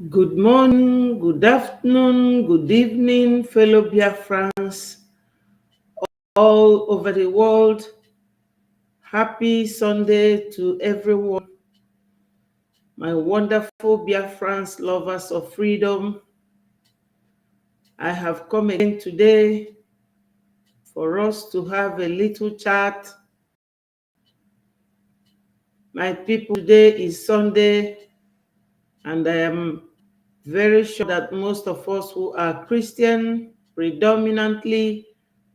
Good morning, good afternoon, good evening, fellow Biafrans all over the world. Happy Sunday to everyone, my wonderful Biafrans, lovers of freedom. I have come again today for us to have a little chat. My people, today is Sunday, and I am very sure that most of us who are Christian predominantly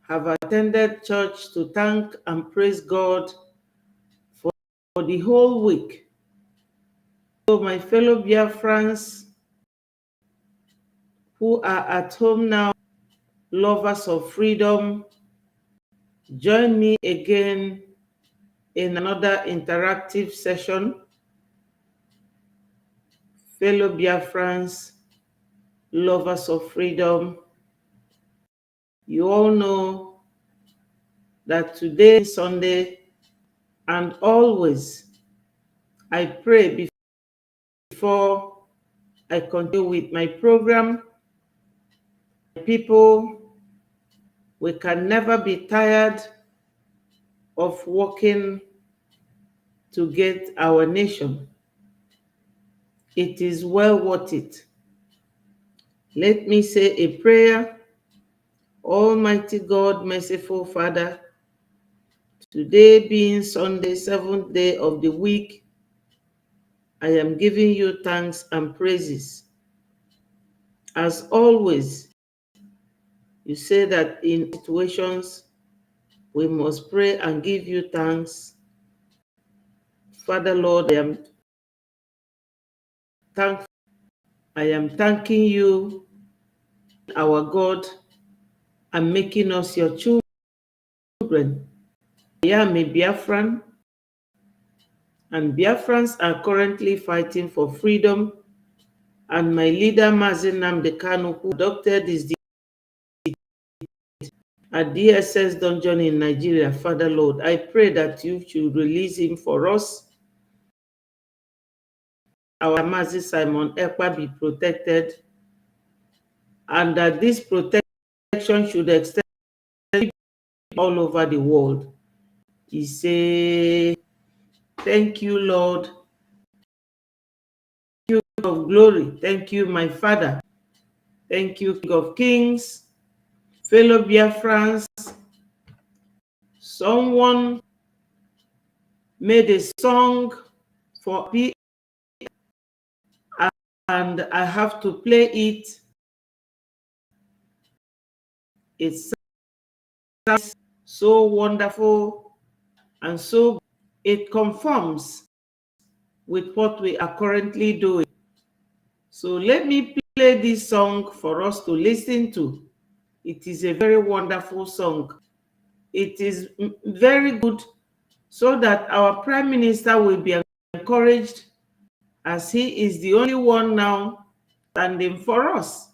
have attended church to thank and praise God for the whole week. So my fellow Biafrans who are at home now, lovers of freedom, join me again in another interactive session. Fellow Biafrans, lovers of freedom, you all know that today is Sunday, and always I pray before I continue with my program. People, we can never be tired of working to get our nation. It is well worth it. Let me say a prayer. Almighty God, merciful Father, today being Sunday, 7th day of the week, I am giving you thanks and praises. As always, you say that in situations we must pray and give you thanks. Father, Lord, I am thanking you, our God, and making us your children. I am a Biafran, and Biafrans are currently fighting for freedom. And my leader, Mazi Nnamdi Kanu, who adopted his at DSS dungeon in Nigeria, Father Lord, I pray that you should release him for us. Our Mazi Simon Ekpa be protected, and that this protection should extend all over the world. He say, thank you, Lord. Thank you, of glory. Thank you, my Father. Thank you, King of Kings. Fellow Biafrans, someone made a song for me, and I have to play it. It sounds so wonderful and so it conforms with what we are currently doing. So let me play this song for us to listen to. It is a very wonderful song. It is very good, so that our Prime Minister will be encouraged, as he is the only one now standing for us.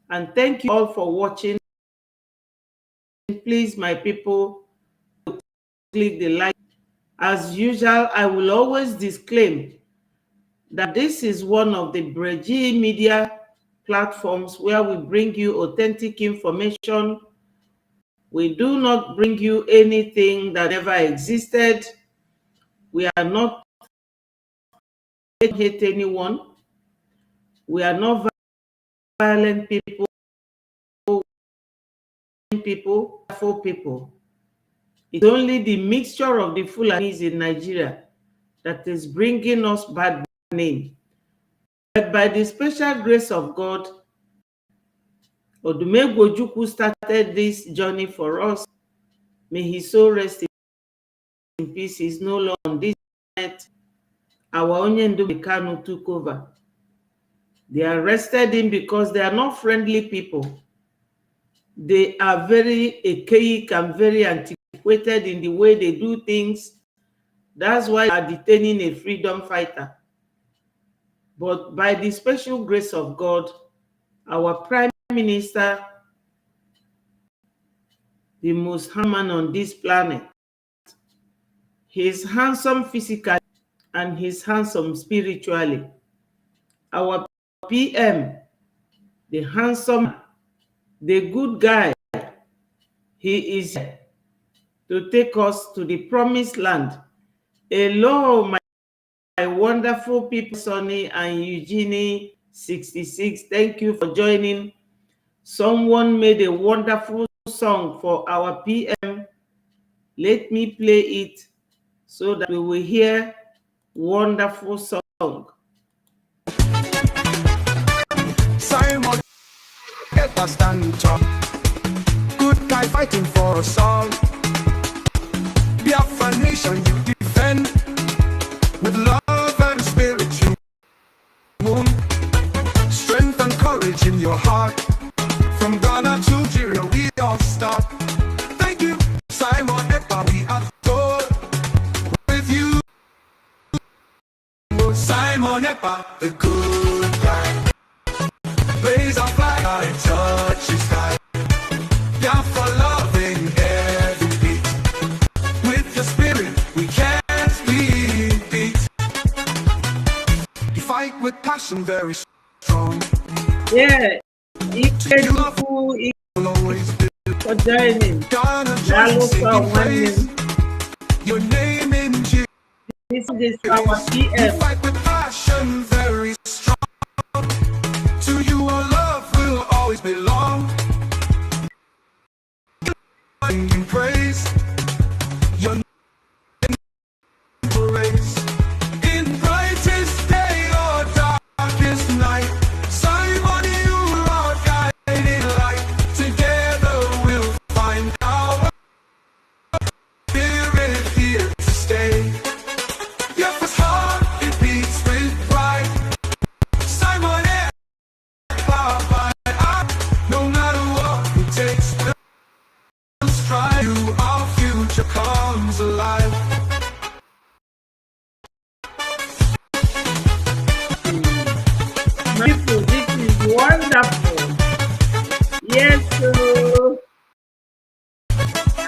And thank you all for watching. Please, my people, click the like. As usual, I will always disclaim that this is one of the Breji media platforms where we bring you authentic information. We do not bring you anything that never existed. We are not hate anyone. We are not violent people, for people. It's only the mixture of the Fulanis in Nigeria that is bringing us bad name. But by the special grace of God, Odumegwu Ojukwu started this journey for us. May his soul rest in peace. He's no longer on this planet. Our Onyendu Kanu took over. They arrested him because they are not friendly people. They are very archaic and very antiquated in the way they do things. That's why they are detaining a freedom fighter. But by the special grace of God, our Prime Minister, the most handsome man on this planet, he's handsome physically and he's handsome spiritually. Our PM, the handsome, the good guy. He is here to take us to the promised land. Hello, my wonderful people, Sonny and Eugenie 66. Thank you for joining. Someone made a wonderful song for our PM. Let me play it so that we will hear wonderful song. Simon, Ekpa stand tall. Good guy fighting for us all. Biafra nation you defend with love and spirit you wound. Strength and courage in your heart. From Ghana to Nigeria we all start. Thank you, Simon Ekpa, we adore with you. Simon Ekpa, the good guy. Blaze our flag and touch the sky. Biafra loving every beat. With your spirit we can't be beat. You fight with passion very strong. Yeah, You love will always be. for joining. Gonna join singing praise. Your name in Jesus. This is our You PM. fight with passion very strong. To you our love will always belong. In praise, your name praise. In brightest day or darkest night, Simon, you are guiding light. Together we'll find our spirit here to stay. Biafra's heart, it beats with pride. Simon Ekpa, no matter what it takes, we'll strive. You, our future comes alive. My people, this is wonderful. Yes, so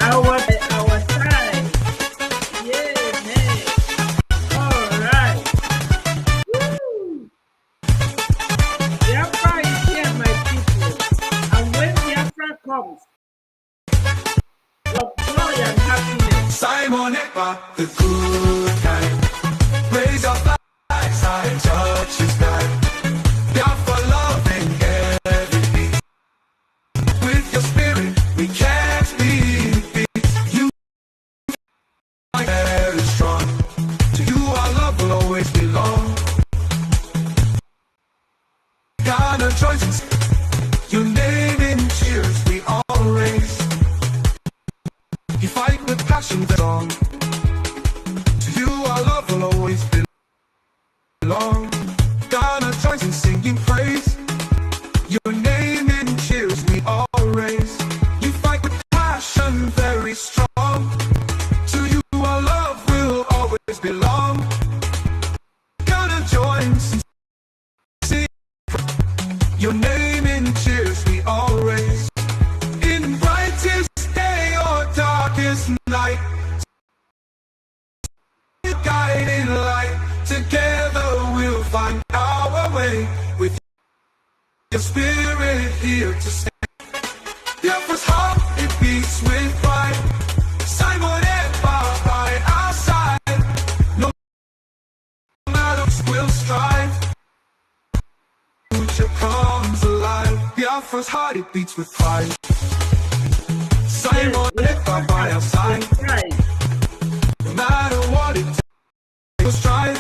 our side. Yeah, man. All right. Woo. Biafra is here, my people. And when Biafra comes, of joy and happiness. Simon Ekpa, the good guy. Raise your flags high and touch the sky. Biafra loving every beat. With your spirit, we can't be beat. You are very strong. To you, our love will always belong. Ghana joins your name in cheers, we all raise. You fight with passion that's on. To you our love will always belong. Ghana joins in singing praise. Your name in cheers we all raise. You fight with passion very strong. To you our love will always belong. Ghana joins in singing. Your name in cheers we all raise. In brightest day or darkest night, guiding light. Together we'll find our way. With your spirit here to stay. Biafra's heart, it beats with pride. Simon Ekpa by our side. No matter what we'll strive. Future comes alive. Biafra's heart, it beats with pride. Simon Ekpa by our side. Right. No matter what it takes, we'll strive.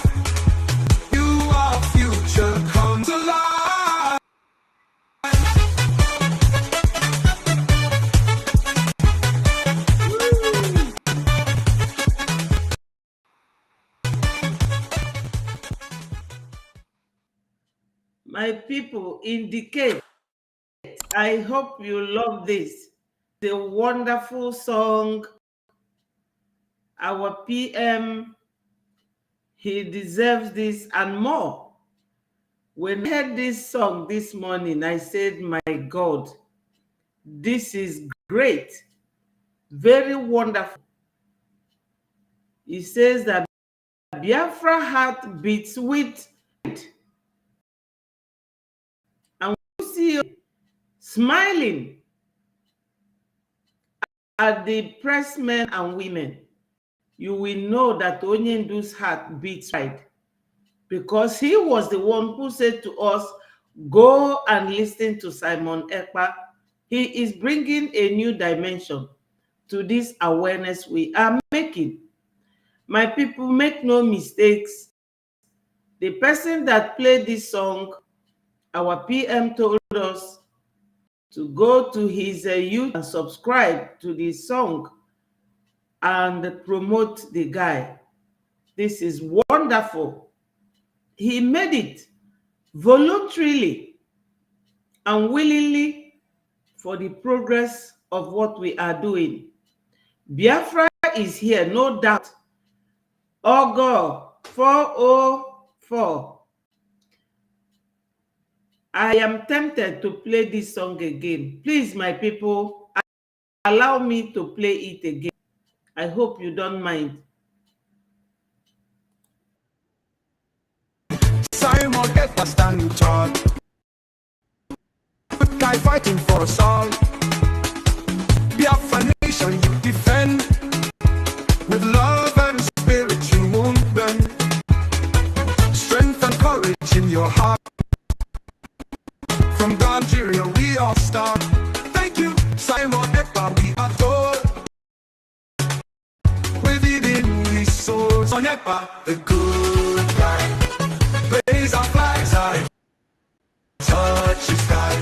You, our future comes alive. My people, indicate. I hope you love this. The wonderful song. Our PM, he deserves this and more. When I heard this song this morning, I said, my God, this is great. Very wonderful. He says that Biafra heart beats with still smiling at the pressmen and women, you will know that Onyendu's heart beats right, because he was the one who said to us, go and listen to Simon Ekpa. He is bringing a new dimension to this awareness we are making. My people, make no mistakes. The person that played this song, our PM told us to go to his YouTube and subscribe to this song and promote the guy. This is wonderful. He made it voluntarily and willingly for the progress of what we are doing. Biafra is here, no doubt. Ogo 404. I am tempted to play this song again. Please, my people, allow me to play it again. I hope you don't mind. Simon Ekpa standing tall, good guy fighting for us all. Biafra nation you defend, with love and spirit you won't bend. Strength and courage in your heart. From Nigeria we all start. Thank you, Simon Ekpa, we adore. With it in we soar. Simon Ekpa, the good guy. Raise our flags high, touch the sky.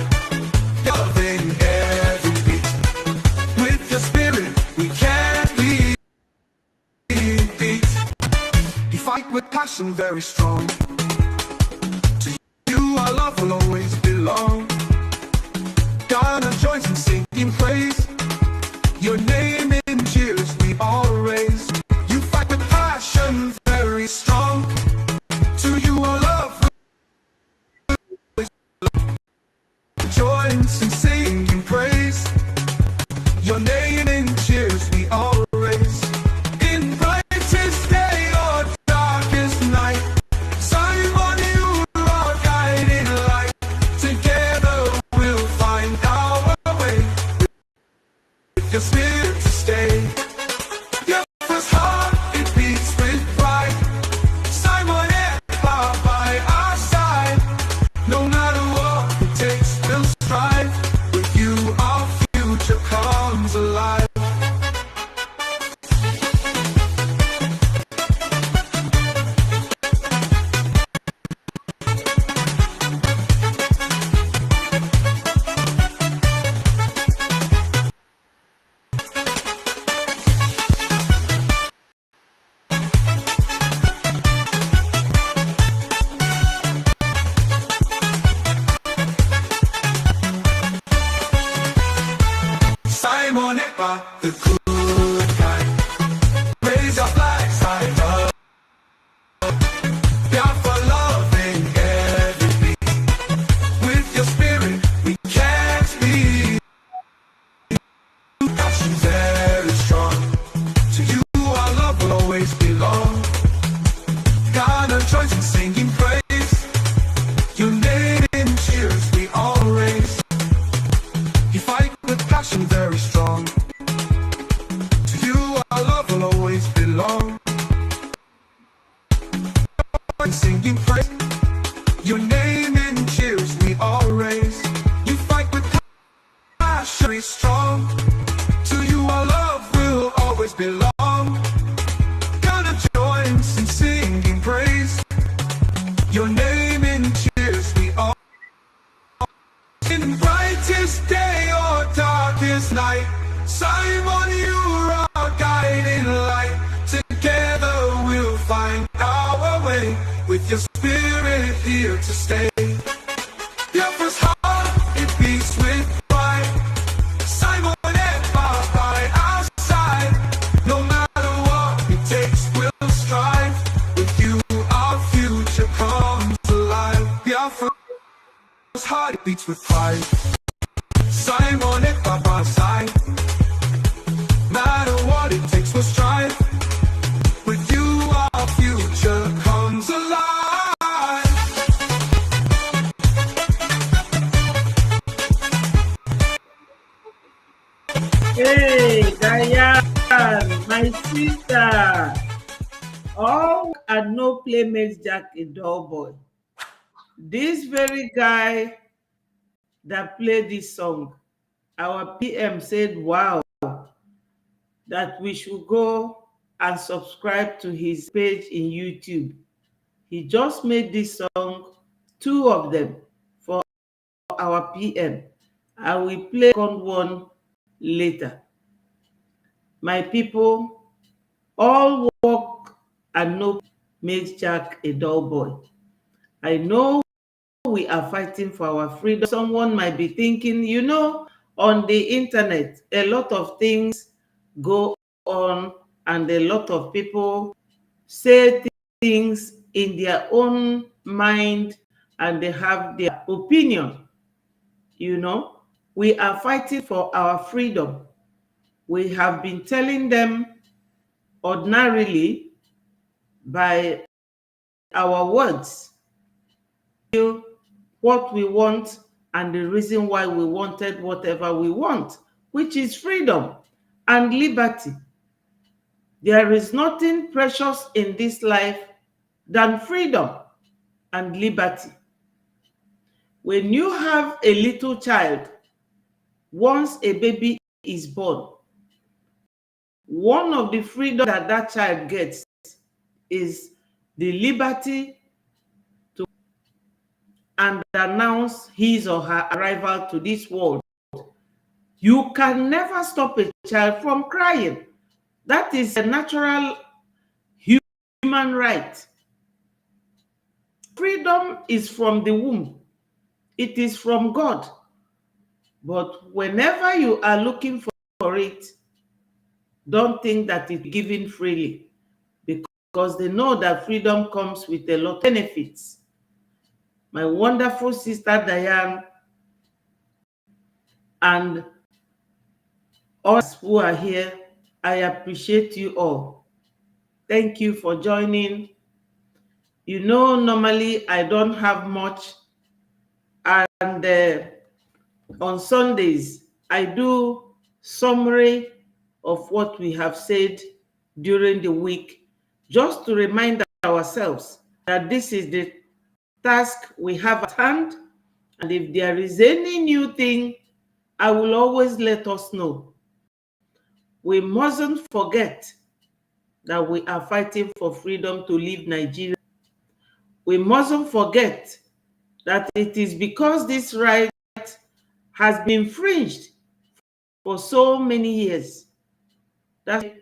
Loving every beat. With your spirit we can't be beat. You fight with passion very strong. To you our love will always belong. Ghana joins in singing praise. Your name in cheers we all raise. You fight with passion very strong. To you our love joins in singing praise. Your name in cheers we all raise. In brightest day or darkest night, Simon, you are guiding light. Together we'll find our way. With your spirit to stay. Your first heart, it beats with pride. Simon Ekpa by our side. No matter what it takes, we'll strive. With you our future comes alive. Simon Ekpa, the good guy. Raise your flags high up. Biafra loving every beat. With your spirit we can't be. Passion very strong. To you our love will always belong. Ghana joins in singing praise. Your name in cheers we all raise. You fight with passion very strong. To you our love will always belong. Singing praise. Your name in cheers we all raise. You fight with passion very strong. To you our love will always belong. Gonna join in singing praise. Your name in cheers we all. In brightest day or darkest night, Simon, you're our guiding light. Together we'll find our way. With your spirit here to stay. Your first heart, it beats with pride. Simon Ekpa by our side. No matter what it takes, we'll strive. With you our future comes alive. Biafra heart, it beats with pride. Simon Ekpa by our side. Matter what it takes, we'll strive. With you our future comes alive. My sister, all and no play makes Jack a dull boy. This very guy that played this song, our PM said, wow, that we should go and subscribe to his page in YouTube. He just made this song, two of them, for our PM. I will play the second one later. My people, all work and no makes Jack a dull boy. I know we are fighting for our freedom. Someone might be thinking, on the internet, a lot of things go on and a lot of people say things in their own mind and they have their opinion. We are fighting for our freedom. We have been telling them ordinarily by our words what we want and the reason why we wanted whatever we want, which is freedom and liberty. There is nothing precious in this life than freedom and liberty. When you have a little child, once a baby is born, one of the freedom that that child gets is the liberty to and announce his or her arrival to this world. You can never stop a child from crying. That is a natural human right. Freedom is from the womb. It is from God. But whenever you are looking for it, don't think that it's given freely, because they know that freedom comes with a lot of benefits. My wonderful sister Diane and us who are here, I appreciate you all. Thank you for joining. Normally I don't have much, and on Sundays I do summary of what we have said during the week, just to remind ourselves that this is the task we have at hand, and if there is any new thing, I will always let us know. We mustn't forget that we are fighting for freedom to leave Nigeria. We mustn't forget that it is because this right has been infringed for so many years that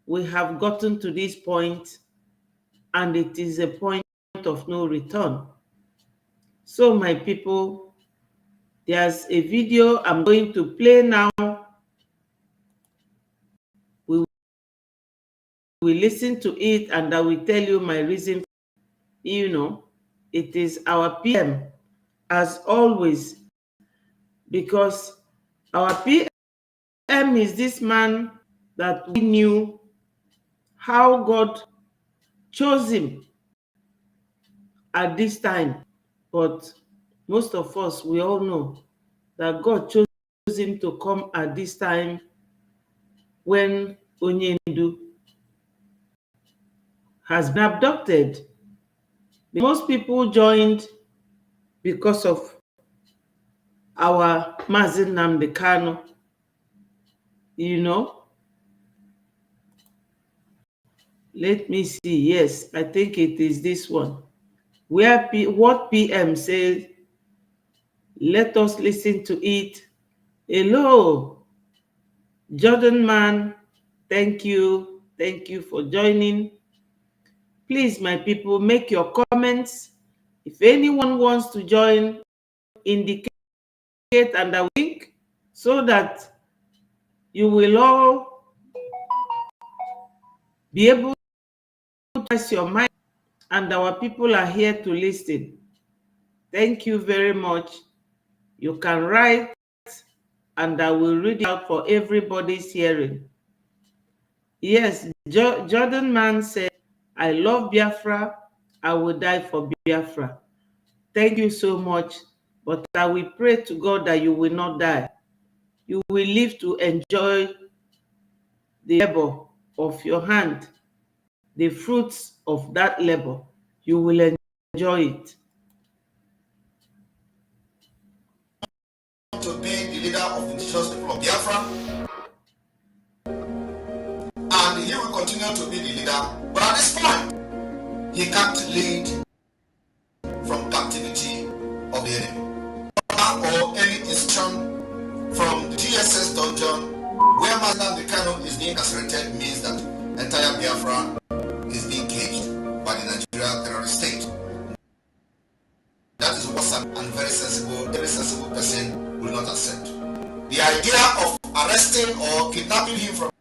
we have gotten to this point, and it is a point of no return. So my people, there's a video I'm going to play now. We will listen to it and I will tell you my reason. It is our PM, as always, because our PM is this man that we knew how God chose him at this time. But most of us, we all know that God chose him to come at this time when Onyendu has been abducted. Most people joined because of our Mazi Nnamdi Kanu, Let me see. Yes, I think it is this one. Where what PM says, let us listen to it. Hello, Jordan man. Thank you. Thank you for joining. Please, my people, make your comments. If anyone wants to join, indicate and a link so that you will all be able to test your mind, and our people are here to listen. Thank you very much. You can write and I will read it out for everybody's hearing. Yes, Jordan man said, I love Biafra. I will die for Biafra. Thank you so much. But I will pray to God that you will not die. You will live to enjoy the labor of your hand, the fruits of that labor, you will enjoy it. To be the leader of the indigenous people of Biafra, and he will continue to be the leader, but at this point, he can't lead from captivity of the enemy or any institution from the DSS dungeon where Master Kano is being incarcerated means that entire Biafra is being caged by the Nigeria terrorist state. That is what some and very sensible person will not accept. The idea of arresting or kidnapping him from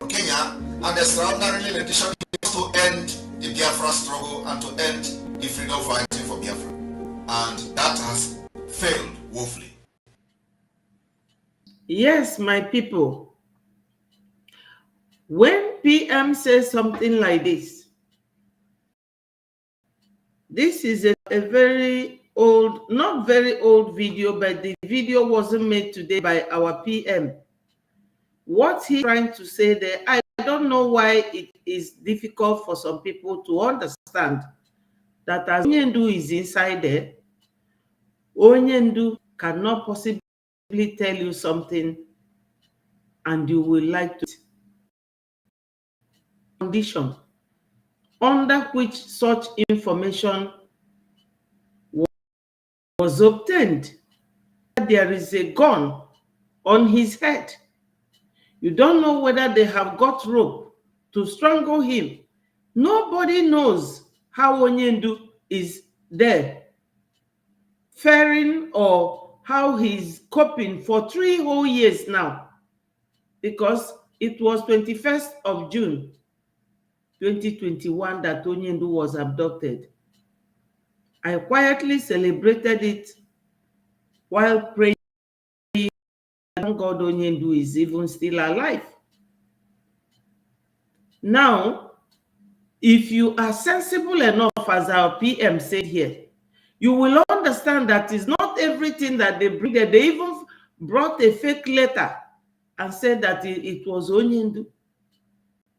Kenya and extraordinarily rendition to end the Biafra struggle and to end the freedom fighting for Biafra. And that has failed woefully. Yes, my people. When PM says something like this is a very old, not very old video, but the video wasn't made today by our PM. What he's trying to say there, I don't know why it is difficult for some people to understand that as Onyendu is inside there, Onyendu cannot possibly tell you something and you will like to condition under which such information was obtained. There is a gun on his head. You don't know whether they have got rope to strangle him. Nobody knows how Onyendu is there faring or how he's coping for 3 whole years now, because it was 21st of June 2021 that Onyendu was abducted. I quietly celebrated it while praying that God Onyendu is even still alive. Now, if you are sensible enough, as our PM said here, you will understand that it's not everything that they bring. They even brought a fake letter and said that it was Onyendu.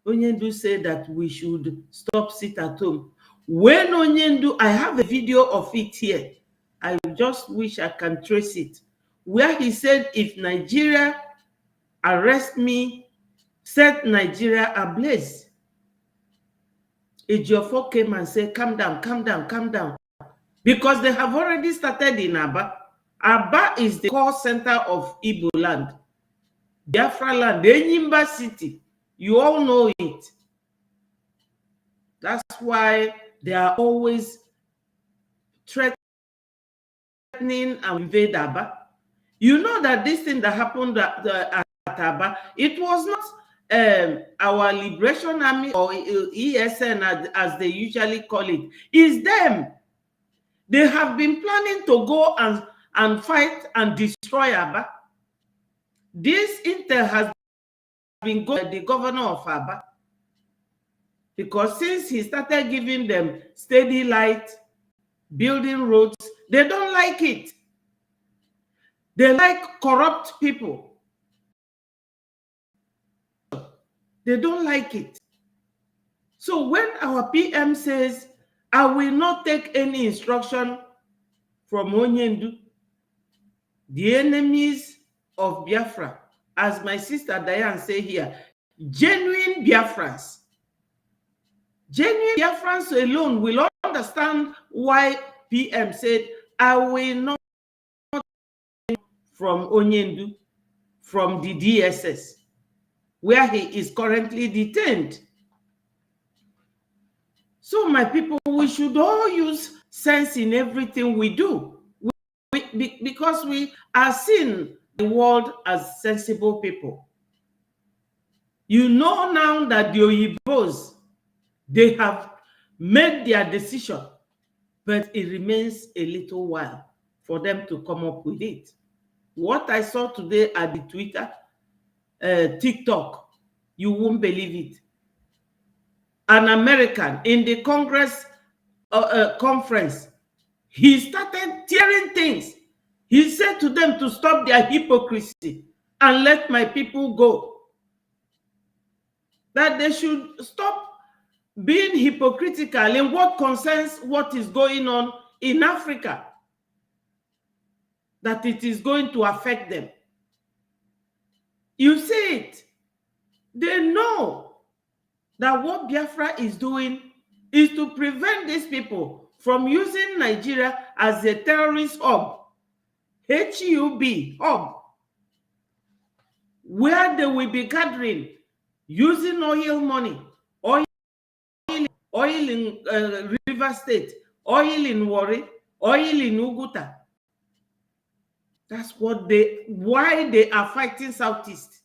Onyendu said that we should stop sit at home. When Onyendu, I have a video of it here. I just wish I can trace it. Where he said, if Nigeria arrest me, set Nigeria ablaze. Ejiofor came and said, calm down, calm down, calm down. Because they have already started in Aba. Aba is the core center of Igbo land. Biafra land, Enyimba city. You all know it. That's why they are always threatening and invade Aba. You know that this thing that happened at Aba, it was not our Liberation Army or ESN as they usually call it. It's them. They have been planning to go and fight and destroy Aba. This intel has been going to the governor of Aba, because since he started giving them steady light, building roads, they don't like it. They like corrupt people. They don't like it. So when our PM says, I will not take any instruction from Onyendu, the enemies of Biafra, as my sister Diane say here, genuine Biafrans. Genuine Biafrans alone will understand why PM said, I will not from Onyendu, from the DSS, where he is currently detained. So my people, we should all use sense in everything we do, because we are seeing the world as sensible people. You know now that the Oyibos, they have made their decision, but it remains a little while for them to come up with it. What I saw today at the Twitter, TikTok, you won't believe it. An American in the Congress conference, he started tearing things. He said to them to stop their hypocrisy and let my people go. that they should stop being hypocritical in what concerns what is going on in Africa, that it is going to affect them. You see it. They know that what Biafra is doing is to prevent these people from using Nigeria as a terrorist hub, HUB, hub, where they will be gathering, using oil money, oil in River State, oil in Warri, oil in Uguta. That's why they are fighting Southeast.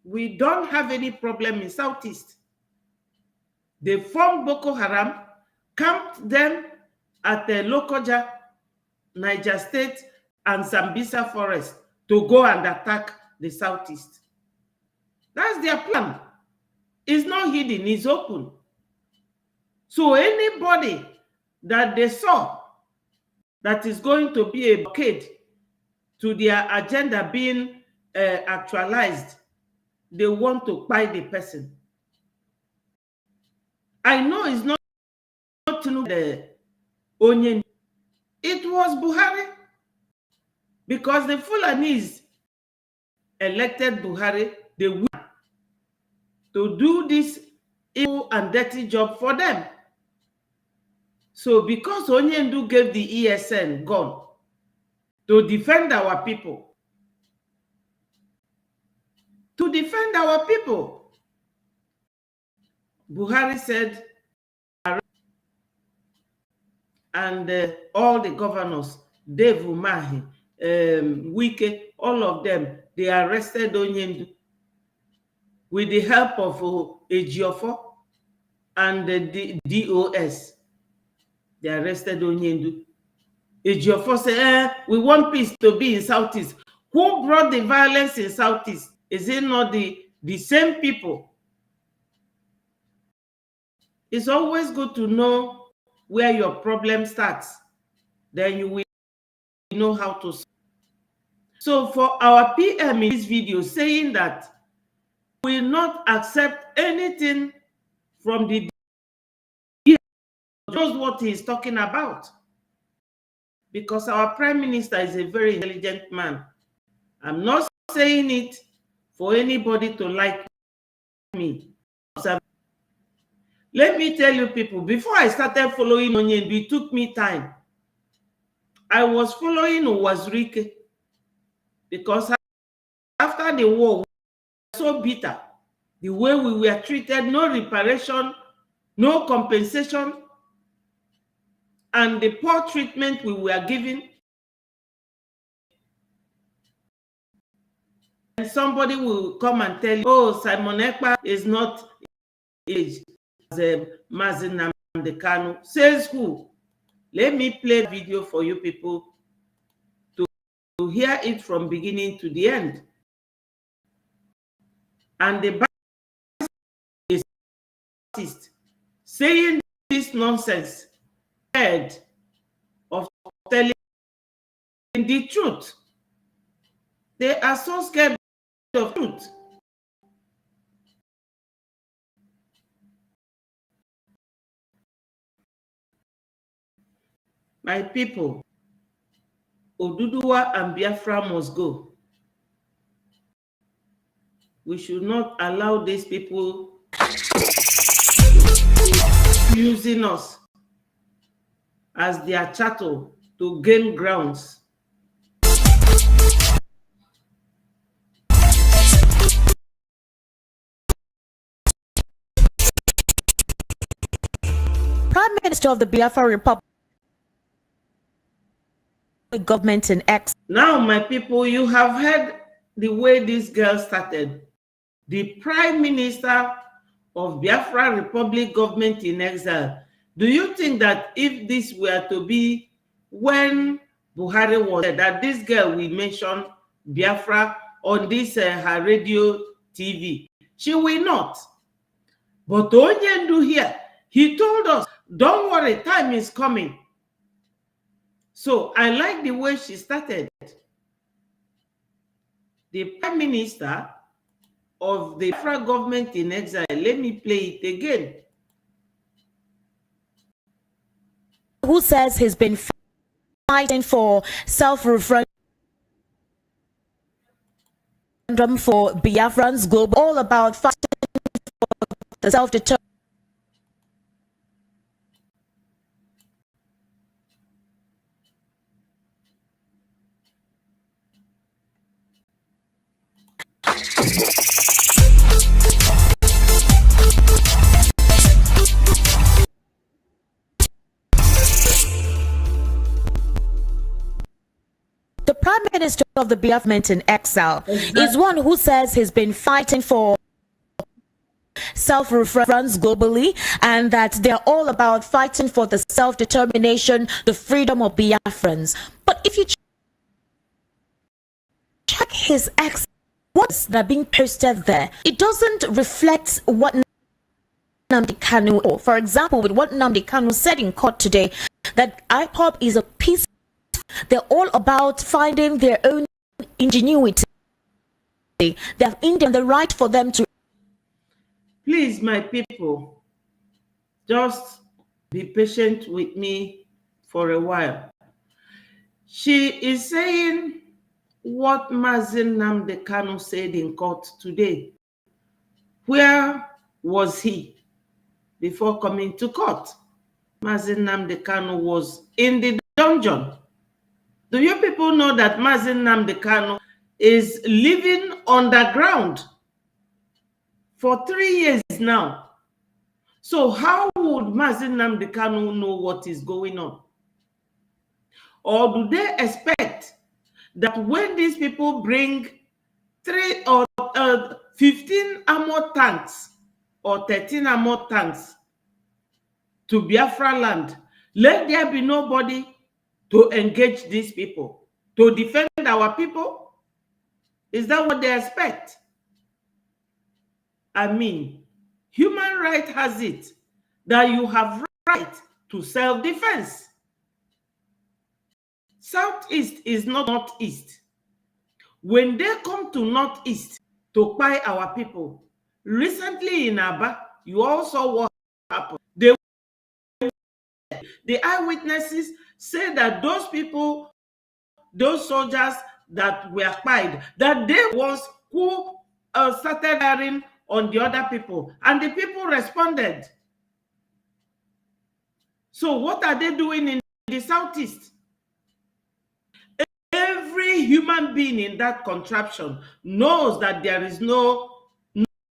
We don't have any problem in Southeast. They formed Boko Haram, camped them at the Lokoja, Niger State, and Sambisa Forest to go and attack the Southeast. That's their plan. It's not hidden, it's open. So anybody that they saw that is going to be a blockade to their agenda being actualized, they want to buy the person. I know it's not the Onion. It was Buhari, because the Fulanese elected Buhari, they want to do this evil and dirty job for them. So because Onyendu gave the ESN gun to defend our people, Buhari said, and all the governors, Dave Umahi, Wike, all of them, they arrested Onyendu with the help of Ejiofo and the DOS. They arrested Onyendu. Ejiofo said, we want peace to be in Southeast. Who brought the violence in Southeast? Is it not the same people? It's always good to know where your problem starts. Then you will know how to solve. So for our PM in this video saying that we will not accept anything from the knows what he's talking about, because our Prime Minister is a very intelligent man. I'm not saying it for anybody to like me. Let me tell you people, before I started following Onyendu, it took me time. I was following Uwazurike because after the war, we were so bitter. The way we were treated, no reparation, no compensation, and the poor treatment we were given. And somebody will come and tell you, oh, Simon Ekpa is not age as Mazin Namdekanu. Says who? Let me play the video for you people to hear it from beginning to the end. And the is saying this nonsense of telling the truth. They are so scared of truth. My people, Oduduwa and Biafra must go. We should not allow these people using us as their chattel to gain grounds. Prime Minister of the Biafra Republic government in X. Now, my people, you have heard the way this girl started. The Prime Minister of Biafra Republic government in exile. Do you think that if this were to be when Buhari was there, that this girl will mention Biafra on this her radio TV? She will not. But Onyendu here, he told us, don't worry, time is coming. So I like the way she started. The Prime Minister of the Biafra government in exile. Let me play it again. Who says he's been fighting for self-referendum for Biafrans global, all about fighting for the self-determination. The Prime Minister of the Biafra in exile is one who says he's been fighting for self-reference globally, and that they're all about fighting for the self-determination, the freedom of Biafrans. But if you check his ex, what's that being posted there, it doesn't reflect what Nnamdi Kanu, or for example, with what Nnamdi Kanu said in court today, that IPOB is a piece. They're all about finding their own ingenuity. They have Indian the right for them to. Please, my people, just be patient with me for a while. She is saying what Mazi Nnamdi Kanu said in court today. Where was he before coming to court? Mazi Nnamdi Kanu was in the dungeon. Do you people know that Mazi Nnamdi Kanu is living underground for 3 years now? So how would Mazi Nnamdi Kanu know what is going on? Or do they expect that when these people bring 3 or 15 armored tanks or 13 armored tanks to Biafra land, let there be nobody to engage these people, to defend our people? Is that what they expect? I mean, human right has it that you have right to self-defense. Southeast is not northeast. When they come to northeast to buy our people, recently in Aba, you all saw what happened. The eyewitnesses say that those people, those soldiers that were spied, that they was who started firing on the other people, and the people responded. So what are they doing in the southeast? Every human being in that contraption knows that there is no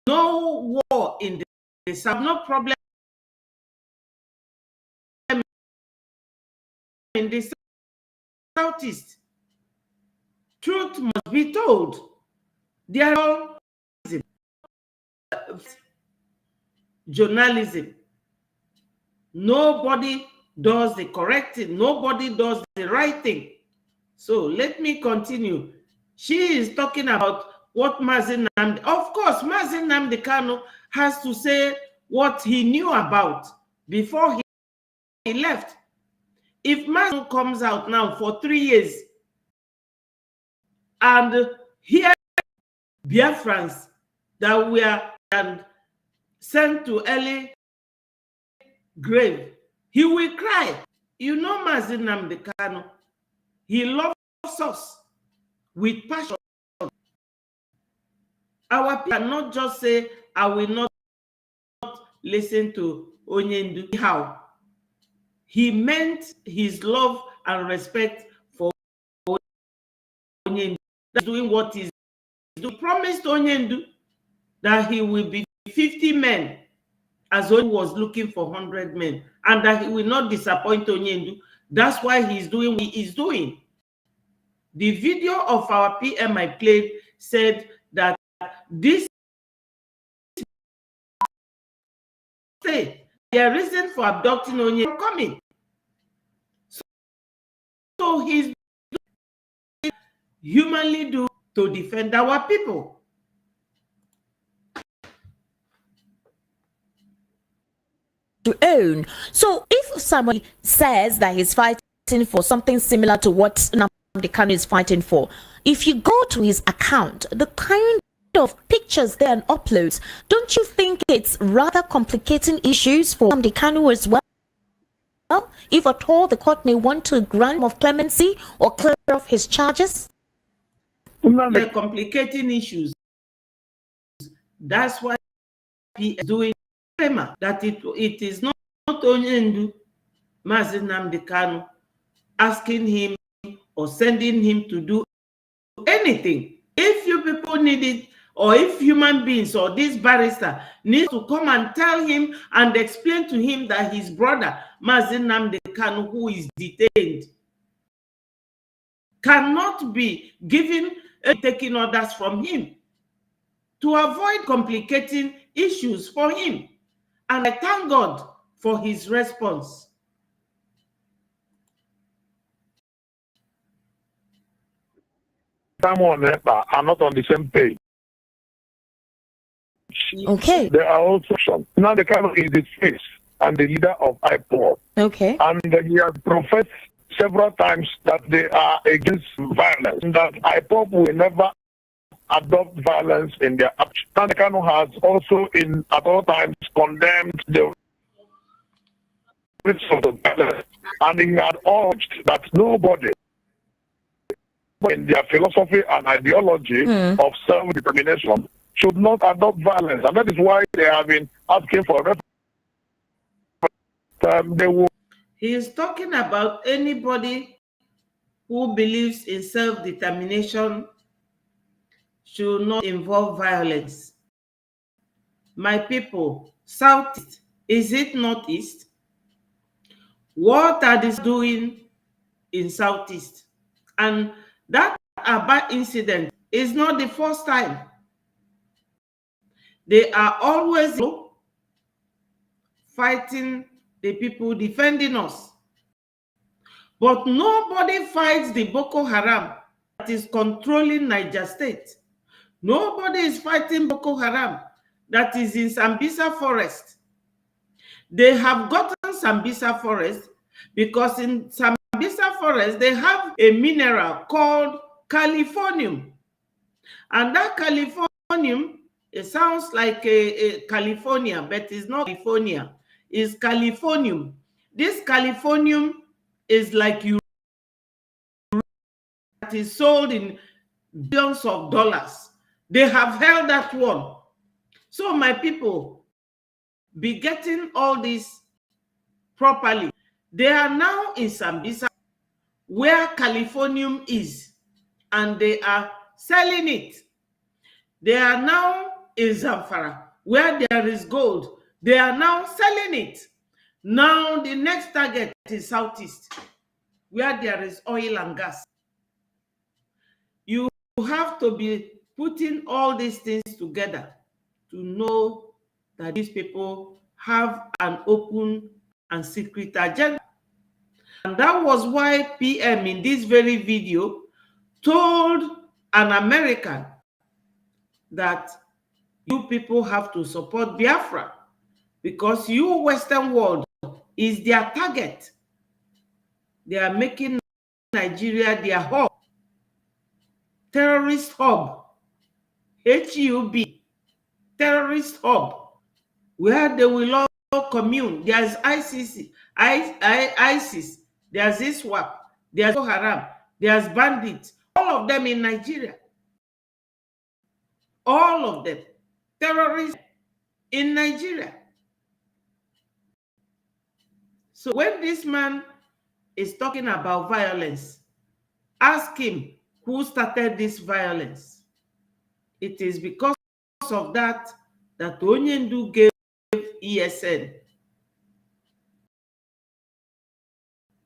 war in the south, no problem in the southeast. Truth must be told. There are journalism. Nobody does the correct thing. Nobody does the right thing. So let me continue. She is talking about what Mazi Nnamdi. Of course, Mazi Nnamdi Kanu has to say what he knew about before he left. If Mazi comes out now for 3 years and here Biafrans that were sent to early grave, he will cry. You know Mazi Nnamdi Kanu, he loves us with passion. Our people cannot just say, I will not listen to Onyendu. How? He meant his love and respect for Onyendu. That's doing what he's doing. He promised Onyendu that he will be 50 men, as Onyendu was looking for 100 men, and that he will not disappoint Onyendu. That's why he's doing what he is doing. The video of our PM I played said that this state, their reason for abducting Onyendu coming. So he's humanly do to defend our people. To own. So if somebody says that he's fighting for something similar to what Nnamdi Kanu is fighting for, if you go to his account, the kind of pictures there and uploads, don't you think it's rather complicating issues for Nnamdi Kanu as well? If at all the court may want to grant him of clemency or clear off his charges? The complicating issues. That's why he is doing that it is not only Mazi Nnamdi Kanu asking him or sending him to do anything. If you people need it, or if human beings or this barrister needs to come and tell him and explain to him that his brother, Mazi Nnamdi Kanu, who is detained, cannot be given taking orders from him to avoid complicating issues for him. And I thank God for his response. Someone and Ekpa are not on the same page. Okay. There are also some. Now the Kanu is the face and the leader of IPOB. Okay. And he has professed several times that they are against violence, and that IPOB will never adopt violence in their action. Now the Kanu has also at all times condemned the risks of the violence, and he had urged that nobody in their philosophy and ideology of self-determination should not adopt violence. And that is why they have been asking for He is talking about anybody who believes in self-determination should not involve violence. My people, Southeast, is it Northeast? What are they doing in Southeast? And that Aba incident is not the first time. They are always fighting the people defending us. But nobody fights the Boko Haram that is controlling Niger State. Nobody is fighting Boko Haram that is in Sambisa Forest. They have gotten Sambisa Forest because in Sambisa Forest, they have a mineral called californium. And that californium, it sounds like a California, but it's not California. It's californium. This californium is like you that is sold in billions of dollars. They have held that one. So my people, be getting all this properly. They are now in Sambisa, where californium is, and they are selling it. They are now in Zamfara, where there is gold. They are now selling it. Now the next target is Southeast, where there is oil and gas. You have to be putting all these things together to know that these people have an open and secret agenda. And that was why PM in this very video told an American that you people have to support Biafra because you Western world is their target. They are making Nigeria their hub, terrorist hub, HUB, terrorist hub, where they will all commune. There's ISIS, there's ISWAP, there's Boko Haram, there's bandits, all of them in Nigeria. All of them, terrorists in Nigeria. So when this man is talking about violence, ask him who started this violence. It is because of that Onyendu gave ESN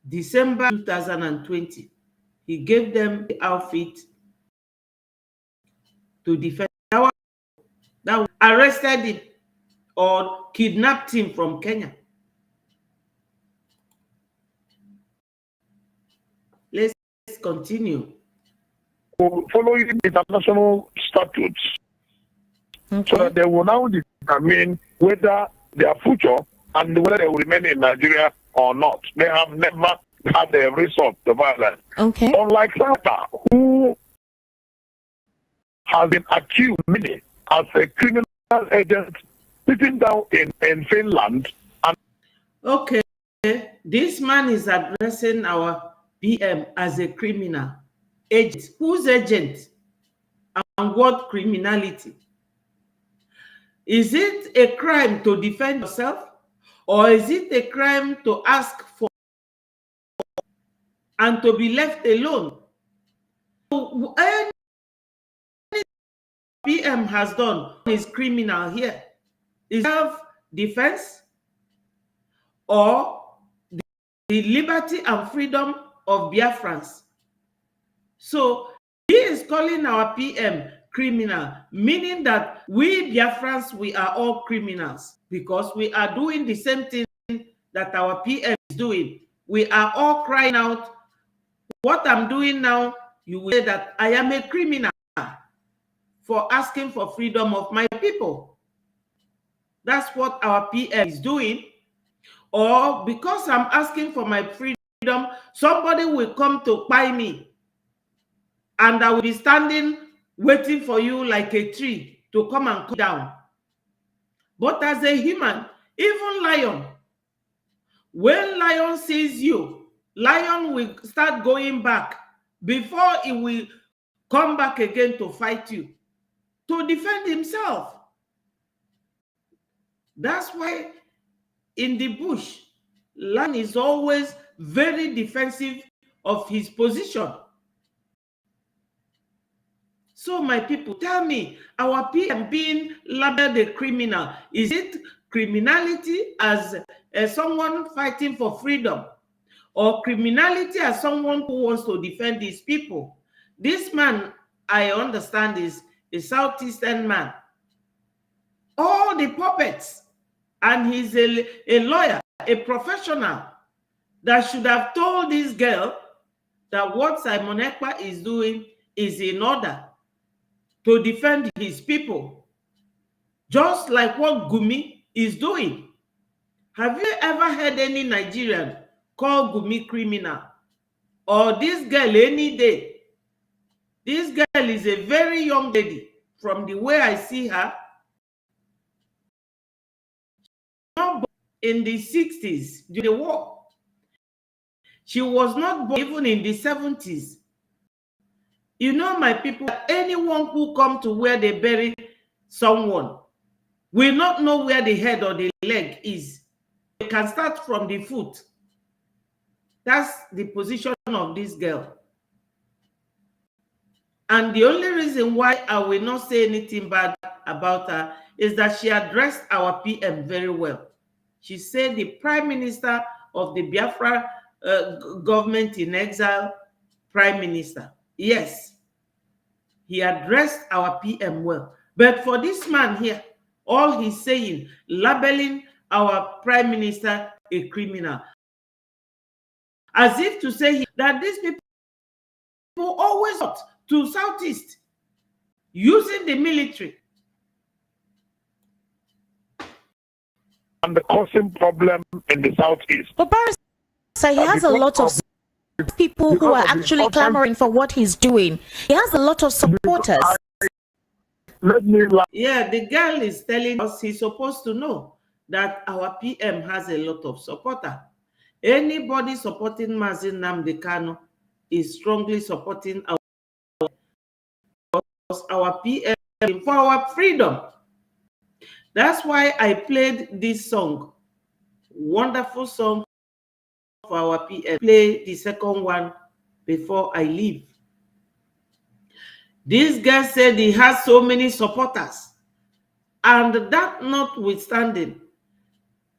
December 2020. He gave them the outfit to defend. That arrested him or kidnapped him from Kenya. Let's continue. Following international statutes, so that they will now determine whether their future and whether they will remain in Nigeria or not. They have never had a resort to violence. Okay. Unlike Sata, who has been accused many as a criminal agent sitting down in Finland. And okay, this man is addressing our PM as a criminal agent. Whose agent and what criminality? Is it a crime to defend yourself, or is it a crime to ask for and to be left alone? Any PM has done is criminal here. Is self-defense or the liberty and freedom of Biafrans? So he is calling our PM criminal, meaning that we Biafrans, we are all criminals because we are doing the same thing that our PM is doing. We are all crying out, what I'm doing now, you will say that I am a criminal for asking for freedom of my people. That's what our PM is doing. Or because I'm asking for my freedom, somebody will come to buy me and I will be standing waiting for you like a tree to come and cut down. But as a human, even lion, when lion sees you, lion will start going back before it will come back again to fight you, to defend himself. That's why in the bush, lion is always very defensive of his position. So my people, tell me, our PM being labeled a criminal, is it criminality as someone fighting for freedom, or criminality as someone who wants to defend his people? This man, I understand, is a Southeastern man. All the puppets, and he's a lawyer, a professional that should have told this girl that what Simon Ekpa is doing is in order to defend his people, just like what Gumi is doing. Have you ever heard any Nigerian call Gumi criminal? Or this girl any day? This girl is a very young lady. From the way I see her, in the 60s during the war. She was not born even in the 70s. You know, my people, anyone who come to where they bury someone will not know where the head or the leg is. They can start from the foot. That's the position of this girl. And the only reason why I will not say anything bad about her is that she addressed our PM very well. She said the Prime Minister of the Biafra government in exile, Prime Minister. Yes, he addressed our PM well. But for this man here, all he's saying, labeling our Prime Minister a criminal, as if to say that these people always ought to Southeast using the military. And the causing problem in the Southeast. But Barrister, he has a lot of people who are actually clamoring for what he's doing. He has a lot of supporters. Yeah, the girl is telling us he's supposed to know that our PM has a lot of supporters. Anybody supporting Mazi Nnamdi Kanu is strongly supporting our PM for our freedom. That's why I played this song, wonderful song for our PM. Play the second one before I leave. This guy said he has so many supporters, and that notwithstanding,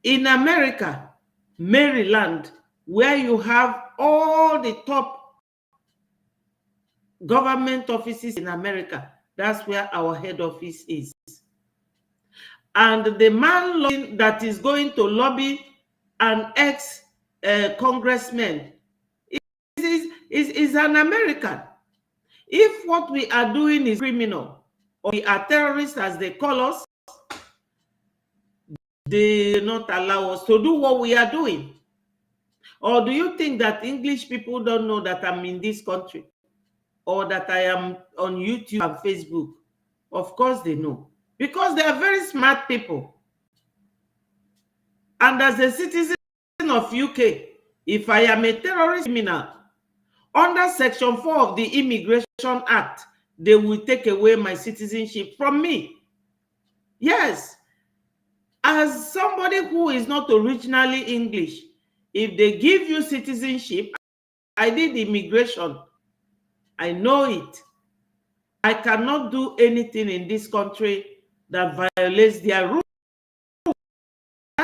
in America, Maryland, where you have all the top government offices in America, that's where our head office is. And the man that is going to lobby an ex-congressman is an American. If what we are doing is criminal, or we are terrorists as they call us, they do not allow us to do what we are doing. Or do you think that English people don't know that I'm in this country, or that I am on YouTube and Facebook? Of course they know. Because they are very smart people. And as a citizen of UK, if I am a terrorist criminal, under Section 4 of the Immigration Act, they will take away my citizenship from me. Yes. As somebody who is not originally English, if they give you citizenship, I did immigration. I know it. I cannot do anything in this country that violates their rules.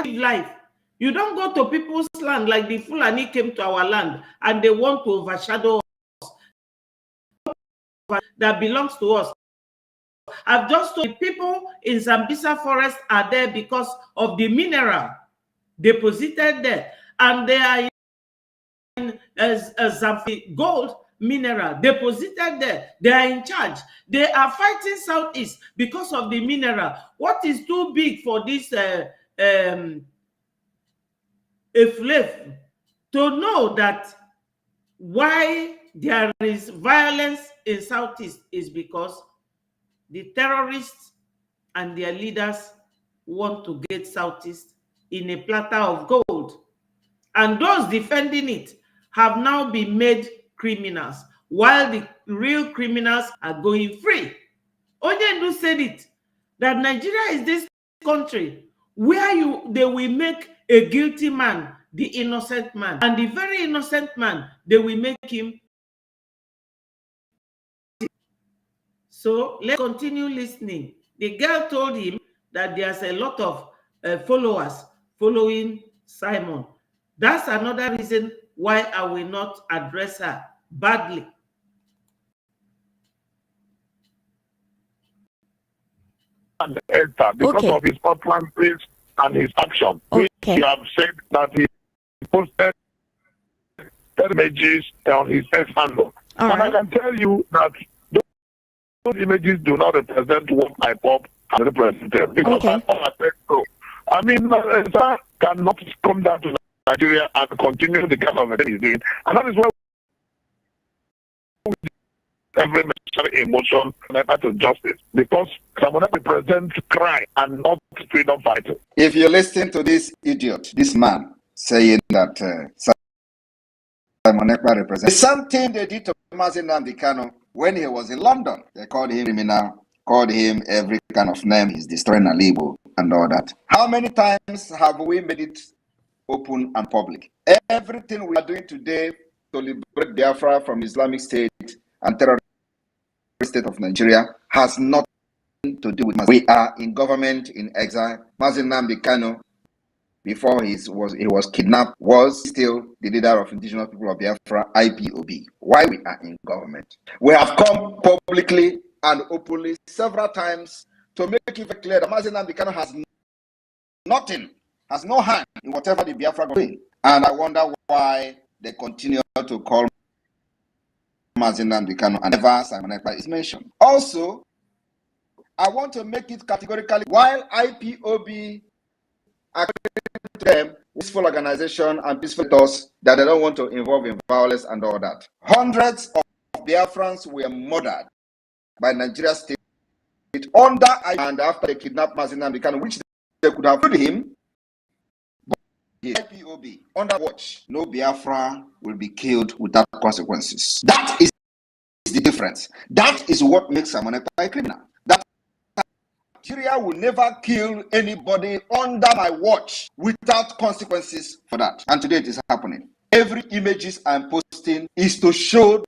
Life. You don't go to people's land like the Fulani came to our land and they want to overshadow us. That belongs to us. I've just told you, people in Zambisa forest are there because of the mineral deposited there, and they are in Zamfi gold mineral deposited there. They are in charge. They are fighting Southeast because of the mineral. What is too big for this Eflef to know that why there is violence in Southeast is because the terrorists and their leaders want to get Southeast in a platter of gold. And those defending it have now been made criminals, while the real criminals are going free. Onyendu said it, that Nigeria is this country where they will make a guilty man the innocent man, and the very innocent man, they will make him. So let's continue listening. The girl told him that there's a lot of followers following Simon. That's another reason why I will not address her badly. And because of his utterances and his action, we have said that he posted images on his X handle. And I can tell you that those images do not represent what IPOB has represented. Because IPOB said so. I mean, Sir cannot come down to Nigeria and continue the kind of thing he's doing. And that is why every necessary emotion connected to justice. Because someone represents crime and not freedom fighting. If you listen to this idiot, this man, saying that Simon Ekpa represents the same thing they did to Mazi Nnamdi Kanu when he was in London. They called him criminal, called him every kind of name. He's destroying Alibo and all that. How many times have we made it open and public? Everything we are doing today to liberate Biafra from Islamic State and terrorist state of Nigeria has nothing to do with Mazi. We are in government in exile. Mazi Nnamdi Kanu, before he was kidnapped, was still the leader of indigenous people of Biafra, IPOB. Why we are in government? We have come publicly and openly several times to make it very clear that Mazi Nnamdi Kanu has nothing, has no hand in whatever the Biafra are doing. And I wonder why they continue to call Mazi Nnamdi Kanu and never Simon Ekpa is mentioned. Also, I want to make it categorically, while IPOB are to them peaceful organization and peaceful thoughts that they don't want to involve in violence and all that. Hundreds of Biafrans were murdered by Nigeria state under and after they kidnapped Mazi Nnamdi Kanu, which they could have killed him. But IPOB under watch, no Biafra will be killed without consequences. That is the difference. That is what makes Simon Ekpa a criminal. Nigeria will never kill anybody under my watch without consequences for that. And today it is happening. Every images I'm posting is to show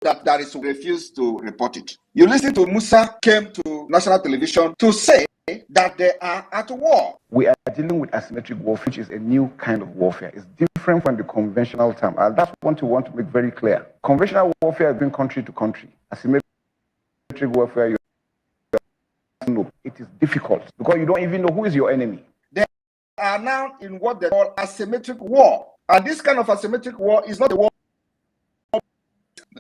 that there is refuse to report it. You listen to Musa came to national television to say that they are at war. We are dealing with asymmetric warfare, which is a new kind of warfare. It's different from the conventional term. And that's what we want to make very clear. Conventional warfare has been country to country. Asymmetric warfare, it is difficult because you don't even know who is your enemy. They are now in what they call asymmetric war. And this kind of asymmetric war is not a war.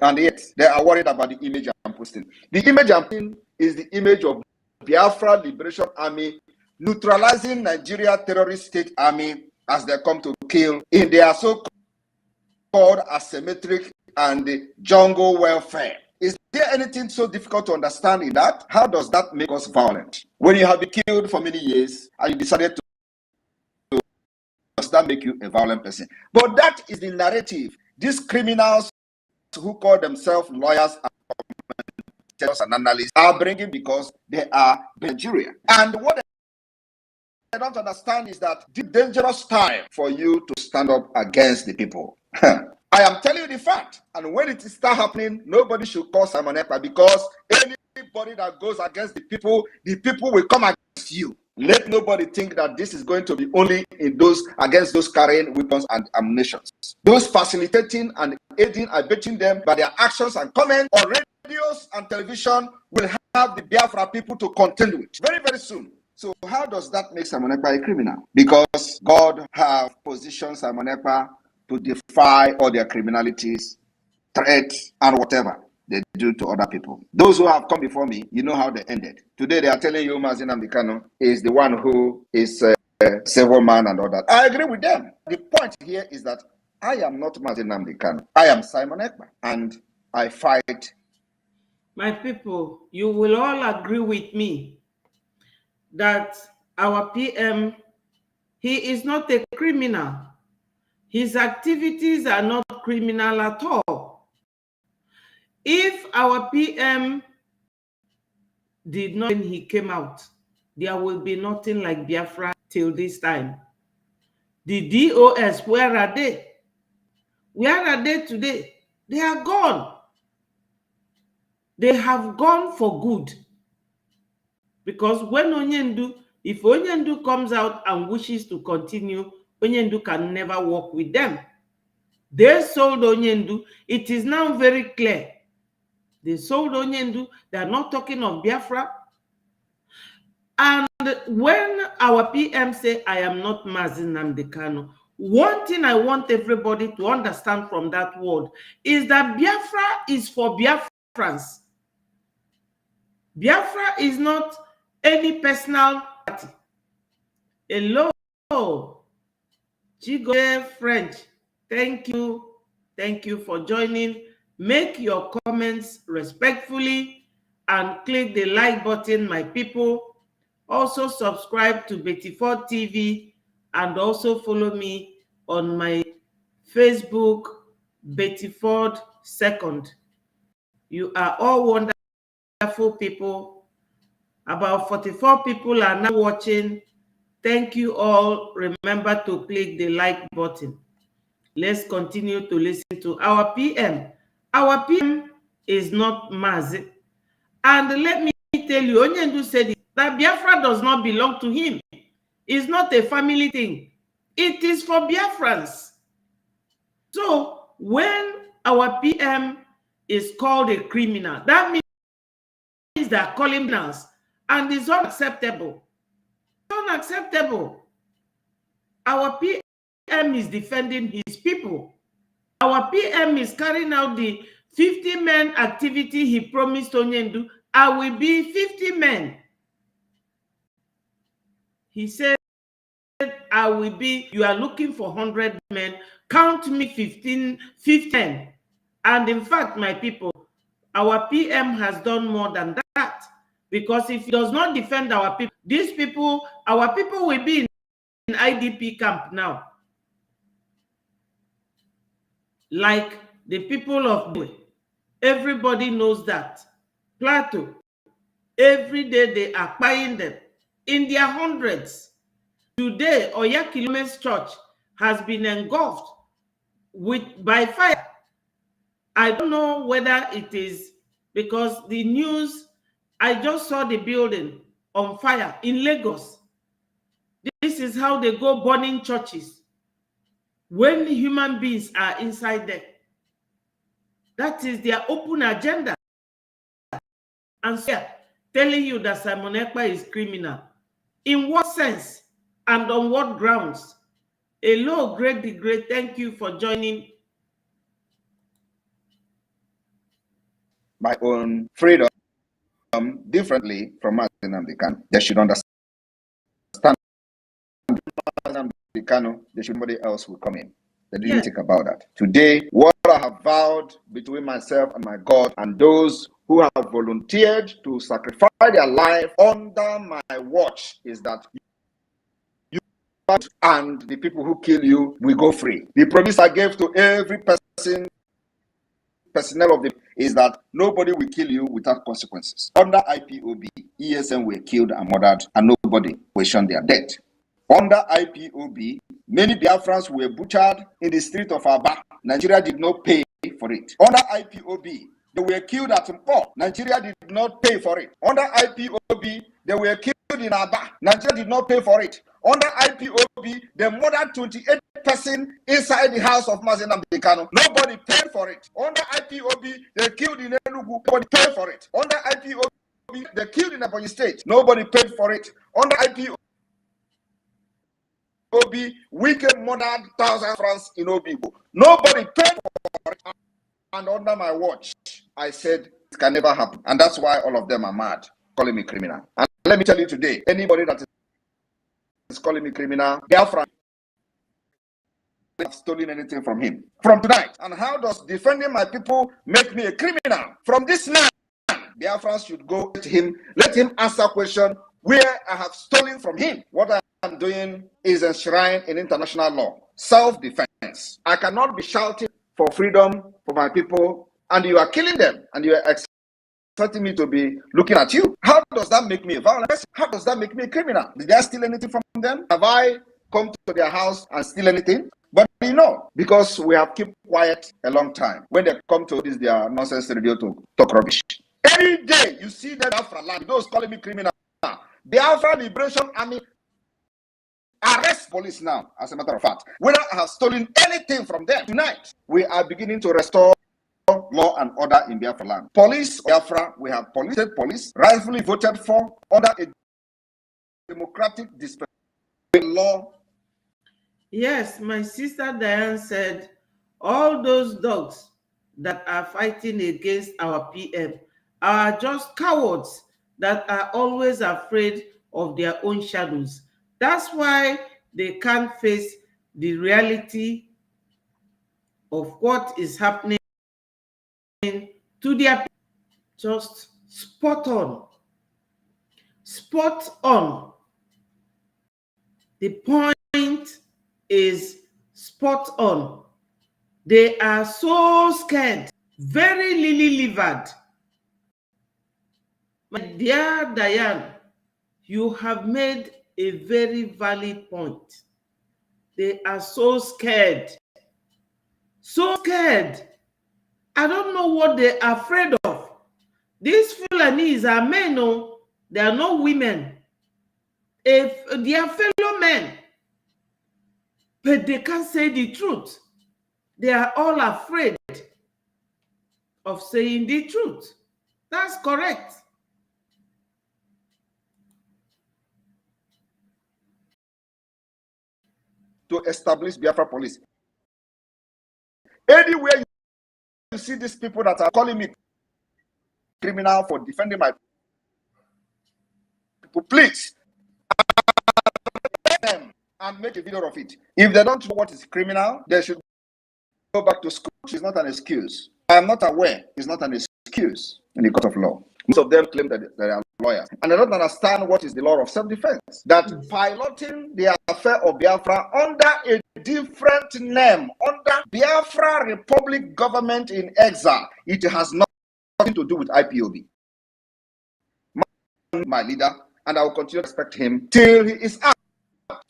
And yet, they are worried about the image I'm posting. The image I'm posting is the image of Biafra Liberation Army neutralizing Nigeria terrorist state army as they come to kill in their so-called asymmetric and jungle welfare. Is there anything so difficult to understand in that? How does that make us violent? When you have been killed for many years and you decided to, does that make you a violent person? But that is the narrative. These criminals who call themselves lawyers and analysts are bringing because they are Nigeria. And what I don't understand is that the dangerous time for you to stand up against the people. I am telling you the fact. And when it start happening, nobody should call Simon Ekpa, because anybody that goes against the people will come against you. Let nobody think that this is going to be only in those against those carrying weapons and ammunition. Those facilitating and aiding and abetting them by their actions and comments on radios and television will have the Biafra people to contend with very, very soon. So how does that make Simon Ekpa a criminal? Because God have positioned Simon Ekpa to defy all their criminalities, threats, and whatever they do to other people. Those who have come before me, you know how they ended. Today they are telling you Mazi Nnamdi Kanu is the one who is a civil man and all that. I agree with them. The point here is that I am not Mazi Nnamdi Kanu. I am Simon Ekpa, and I fight. My people, you will all agree with me that our PM, he is not a criminal. His activities are not criminal at all. If our PM did not, when he came out, there will be nothing like Biafra till this time. The DOS, where are they? Where are they today? They are gone. They have gone for good. Because when Onyendu, if Onyendu comes out and wishes to continue, Onyendu can never work with them. They sold Onyendu. It is now very clear. They sold Onyendu. They are not talking of Biafra. And when our PM say, I am not Mazi Nnamdi Kanu, one thing I want everybody to understand from that word is that Biafra is for Biafrans. Biafra is not any personal party. Hello, Chigo French. Thank you. Thank you for joining. Make your comments respectfully and click the like button, my people. Also subscribe to Betty Ford TV and also follow me on my Facebook, Betty Ford Second. You are all wonderful people. About 44 people are now watching. Thank you all. Remember to click the like button. Let's continue to listen to our PM. Our PM is not Mazi. And let me tell you, Onyendu said that Biafra does not belong to him. It's not a family thing. It is for Biafrans. So when our PM is called a criminal, that means they are calling criminals, and it's unacceptable. It's unacceptable. Our PM is defending his people. Our PM is carrying out the 50-men activity he promised Onyendu. I will be 50 men. He said, I will be, you are looking for 100 men. Count me 15 men. And in fact, my people, our PM has done more than that. Because if he does not defend our people, these people, our people will be in IDP camp now. Like the people of Bue. Everybody knows that. Plateau. Every day they are buying them in their hundreds. Today, Oyakilume's church has been engulfed by fire. I don't know whether it is because the news, I just saw the building on fire in Lagos. This is how they go burning churches when human beings are inside there. That is their open agenda. And so, telling you that Simon Ekpa is criminal. In what sense and on what grounds? Hello, great the great. Thank you for joining. My own freedom differently from Mazi Nnamdi Kanu. They should understand Nnamdi Kanu, somebody else will come in. They didn't think about that. Today, what I have vowed between myself and my God and those who have volunteered to sacrifice their life under my watch is that you and the people who kill you will go free. The promise I gave to every personnel of the is that nobody will kill you without consequences. Under IPOB, ESN were killed and murdered, and nobody questioned their death. Under IPOB, many Biafrans were butchered in the street of Aba. Nigeria did not pay for it. Under IPOB, they were killed at Mpo. Nigeria did not pay for it. Under IPOB, they were killed in Aba. Nigeria did not pay for it. Under IPOB, they murdered 28 persons inside the house of Mazen Kanu. Nobody paid for it. Under IPOB, they killed in Enugu. Nobody paid for it. Under IPOB, they killed in Ebonyi State. Nobody paid for it. Under IPOB, wicked murdered thousands of France in Obibo. Nobody paid for it. And under my watch, I said it can never happen. And that's why all of them are mad, calling me criminal. And let me tell you today, anybody that is calling me criminal, Biafra have stolen anything from him. From tonight. And how does defending my people make me a criminal? From this man, Biafra should go to him, let him answer question where I have stolen from him. What I am doing is enshrined in international law. Self-defense. I cannot be shouting for freedom for my people, and you are killing them, and you are expecting me to be looking at you. How does that make me a violent person? How does that make me a criminal? Did I steal anything from them? Have I come to their house and steal anything? But you know, because we have kept quiet a long time. When they come to this their nonsense radio to talk rubbish. Every day you see them Biafra land, those calling me criminal. Biafra Liberation Army arrest police now, as a matter of fact. Whether I have stolen anything from them tonight, we are beginning to restore law and order in Biafra land. Police, Biafra, we have police, rightfully voted for under a democratic dispensation law. Yes, my sister Diane said, all those dogs that are fighting against our PM are just cowards that are always afraid of their own shadows. That's why they can't face the reality of what is happening to their people. Just spot on. Spot on. The point is spot on. They are so scared, very lily-livered. My dear Diane, you have made a very valid point. They are so scared. So scared. I don't know what they are afraid of. These Fulanis are men, no, they are not women. If they are fellow men, but they can't say the truth. They are all afraid of saying the truth. That's correct. To establish Biafra police. Anywhere you see these people that are calling me criminal for defending my people, please them and make a video of it. If they don't know what is criminal, they should go back to school. It's not an excuse. I am not aware. It's not an excuse in the court of law. Most of them claim that they are lawyers. And they don't understand what is the law of self-defense. That piloting the affair of Biafra under a different name, under Biafra Republic government in exile, it has nothing to do with IPOB. My leader, and I will continue to respect him till he is out.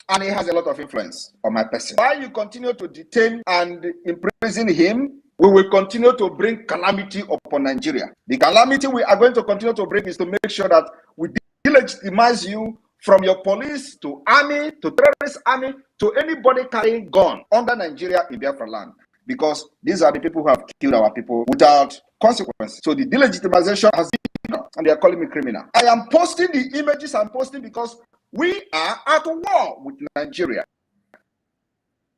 And he has a lot of influence on my person. While you continue to detain and imprison him, we will continue to bring calamity upon Nigeria. The calamity we are going to continue to bring is to make sure that we delegitimize you from your police to army to terrorist army to anybody carrying gun under Nigeria in Biafra land. Because these are the people who have killed our people without consequences. So the delegitimization has been, and they are calling me criminal. I am posting the images I'm posting because we are at war with Nigeria.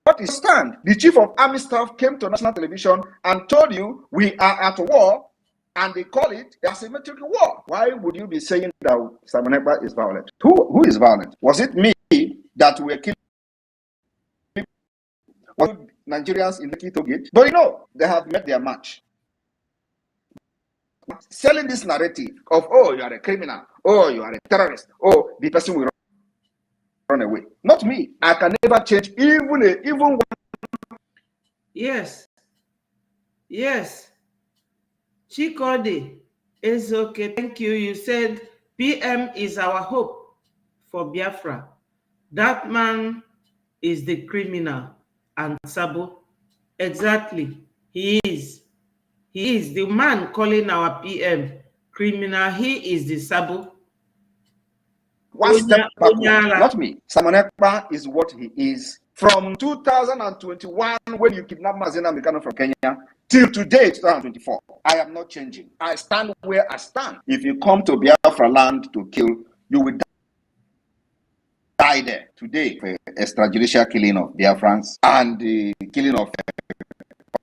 What is stand? The chief of army staff came to national television and told you we are at war, and they call it a asymmetric war. Why would you be saying that Simon Ekpa is violent? Who is violent? Was it me that were killing Nigerians in the Quito gate? But you know, they have met their match. selling this narrative of, oh, you are a criminal, oh, you are a terrorist, oh, the person will run away. Not me. I can never change even. Yes. Yes. Chikode is okay. Thank you. You said PM is our hope for Biafra. That man is the criminal and Sabo. Exactly. He is. He is the man calling our PM criminal. He is the Sabo. One step backward. Not me. Simon Ekpa is what he is. From 2021, when you kidnapped Mazina Mikano from Kenya, till today, 2024, I am not changing. I stand where I stand. If you come to Biafra land to kill, you will die there. Today, for extrajudicial killing of Biafrans and the killing of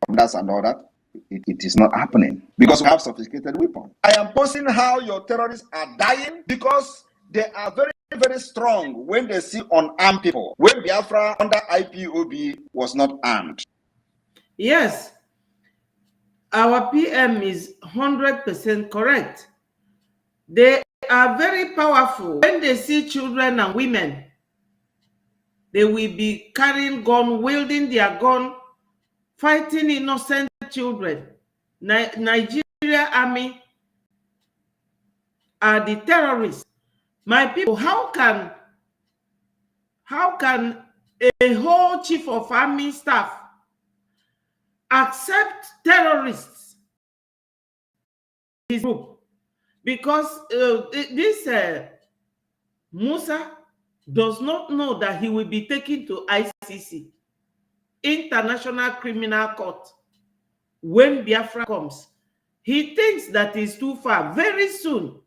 commanders and all that, it is not happening because we have sophisticated weapons. I am posting how your terrorists are dying because they are very, very strong when they see unarmed people. When Biafra under IPOB was not armed. Yes, our PM is 100% correct. They are very powerful. When they see children and women, they will be carrying gun, wielding their gun, fighting innocent children. Nigeria army are the terrorists. My people, how can a whole chief of army staff accept terrorists in his group? Because this Musa does not know that he will be taken to ICC, International Criminal Court, when Biafra comes. He thinks that is too far. Very soon.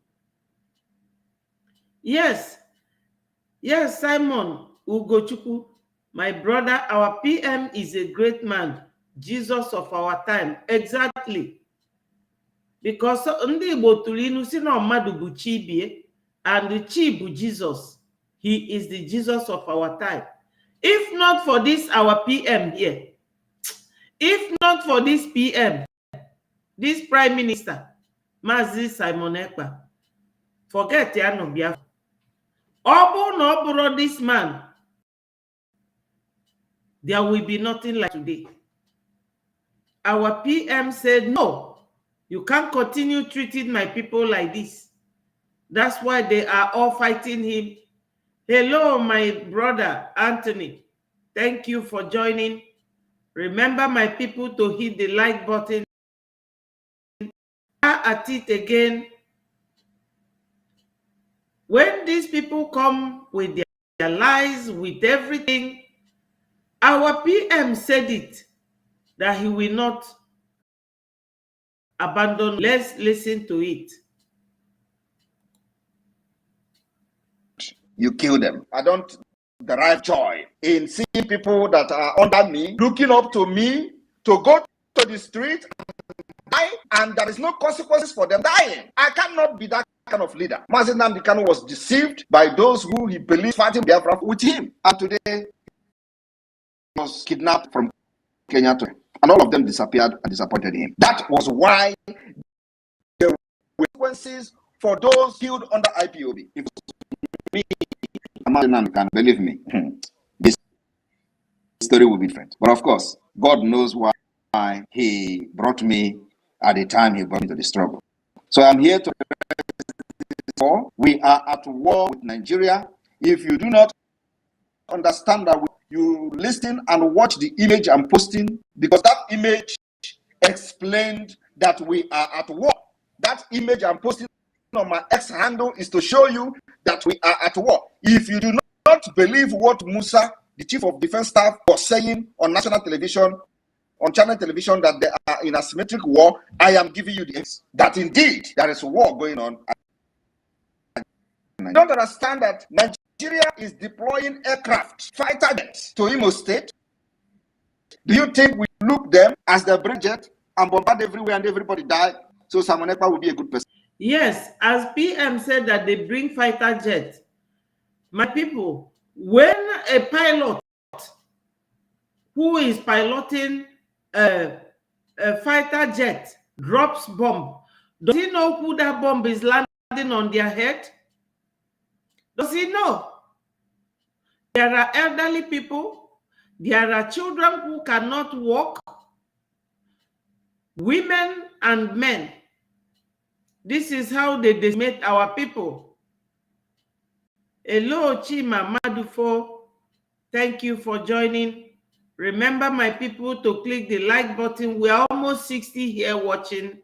Yes, Simon Ugochukwu, my brother, our PM is a great man, Jesus of our time. Exactly. Because ndị Igbo tụrụ inu si na mmadụ bụ Chibie, and the Chi bụ Jesus. He is the Jesus of our time. If not for this, our PM here, if not for this PM, this Prime Minister, Mazi Simon Ekpa, forget ya no Biafra. Obo no boro this man, there will be nothing like today. Our PM said, no, you can't continue treating my people like this. That's why they are all fighting him. Hello, my brother, Anthony. Thank you for joining. Remember, my people, to hit the like button. At it again. When these people come with their lies, with everything, our PM said it, that he will not abandon. Let's listen to it. You kill them. I don't derive joy in seeing people that are under me, looking up to me, to go to the street and die, and there is no consequences for them dying. I cannot be that kind of leader. Mazi Nnamdi Kanu was deceived by those who he believed fighting Biafra with him. And today, he was kidnapped from Kenya to, and all of them disappeared and disappointed him. That was why there were consequences for those killed under IPOB. If me, Mazi Nnamdi Kanu, believe me, this story will be different. But of course, God knows why he brought me at the time he brought me to the struggle. So I'm here to we are at war with Nigeria. If you do not understand that, you listen and watch the image I'm posting, because that image explained that we are at war. That image I'm posting on my X handle is to show you that we are at war. If you do not believe what Musa, the chief of defense staff, was saying on national television, on channel television, that they are in asymmetric war, I am giving you the evidence that indeed there is a war going on. You don't understand that Nigeria is deploying aircraft, fighter jets to Imo State. Do you think we look them as the bridge jet and bombard everywhere and everybody die? So Simon Ekpa will be a good person. Yes, as PM said that they bring fighter jets. My people, when a pilot who is piloting a fighter jet drops bomb, Does he know who that bomb is landing on their head? Does he know? There are elderly people. There are children who cannot walk. Women and men. This is how they decimate our people. Hello, Chima Madufo. Thank you for joining. Remember, my people, to click the like button. We are almost 60 here watching.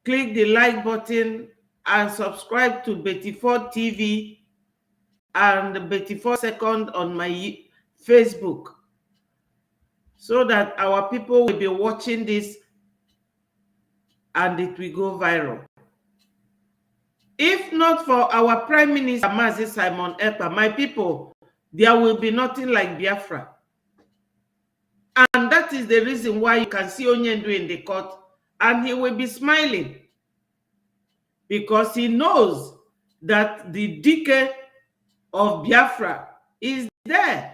Click the like button and subscribe to Betty4 TV and Betty4 Second on my Facebook, so that our people will be watching this and it will go viral. If not for our Prime Minister, Mazi Simon Ekpa, my people, there will be nothing like Biafra. And that is the reason why you can see Onyendu in the court and he will be smiling, because he knows that the decay of Biafra is there.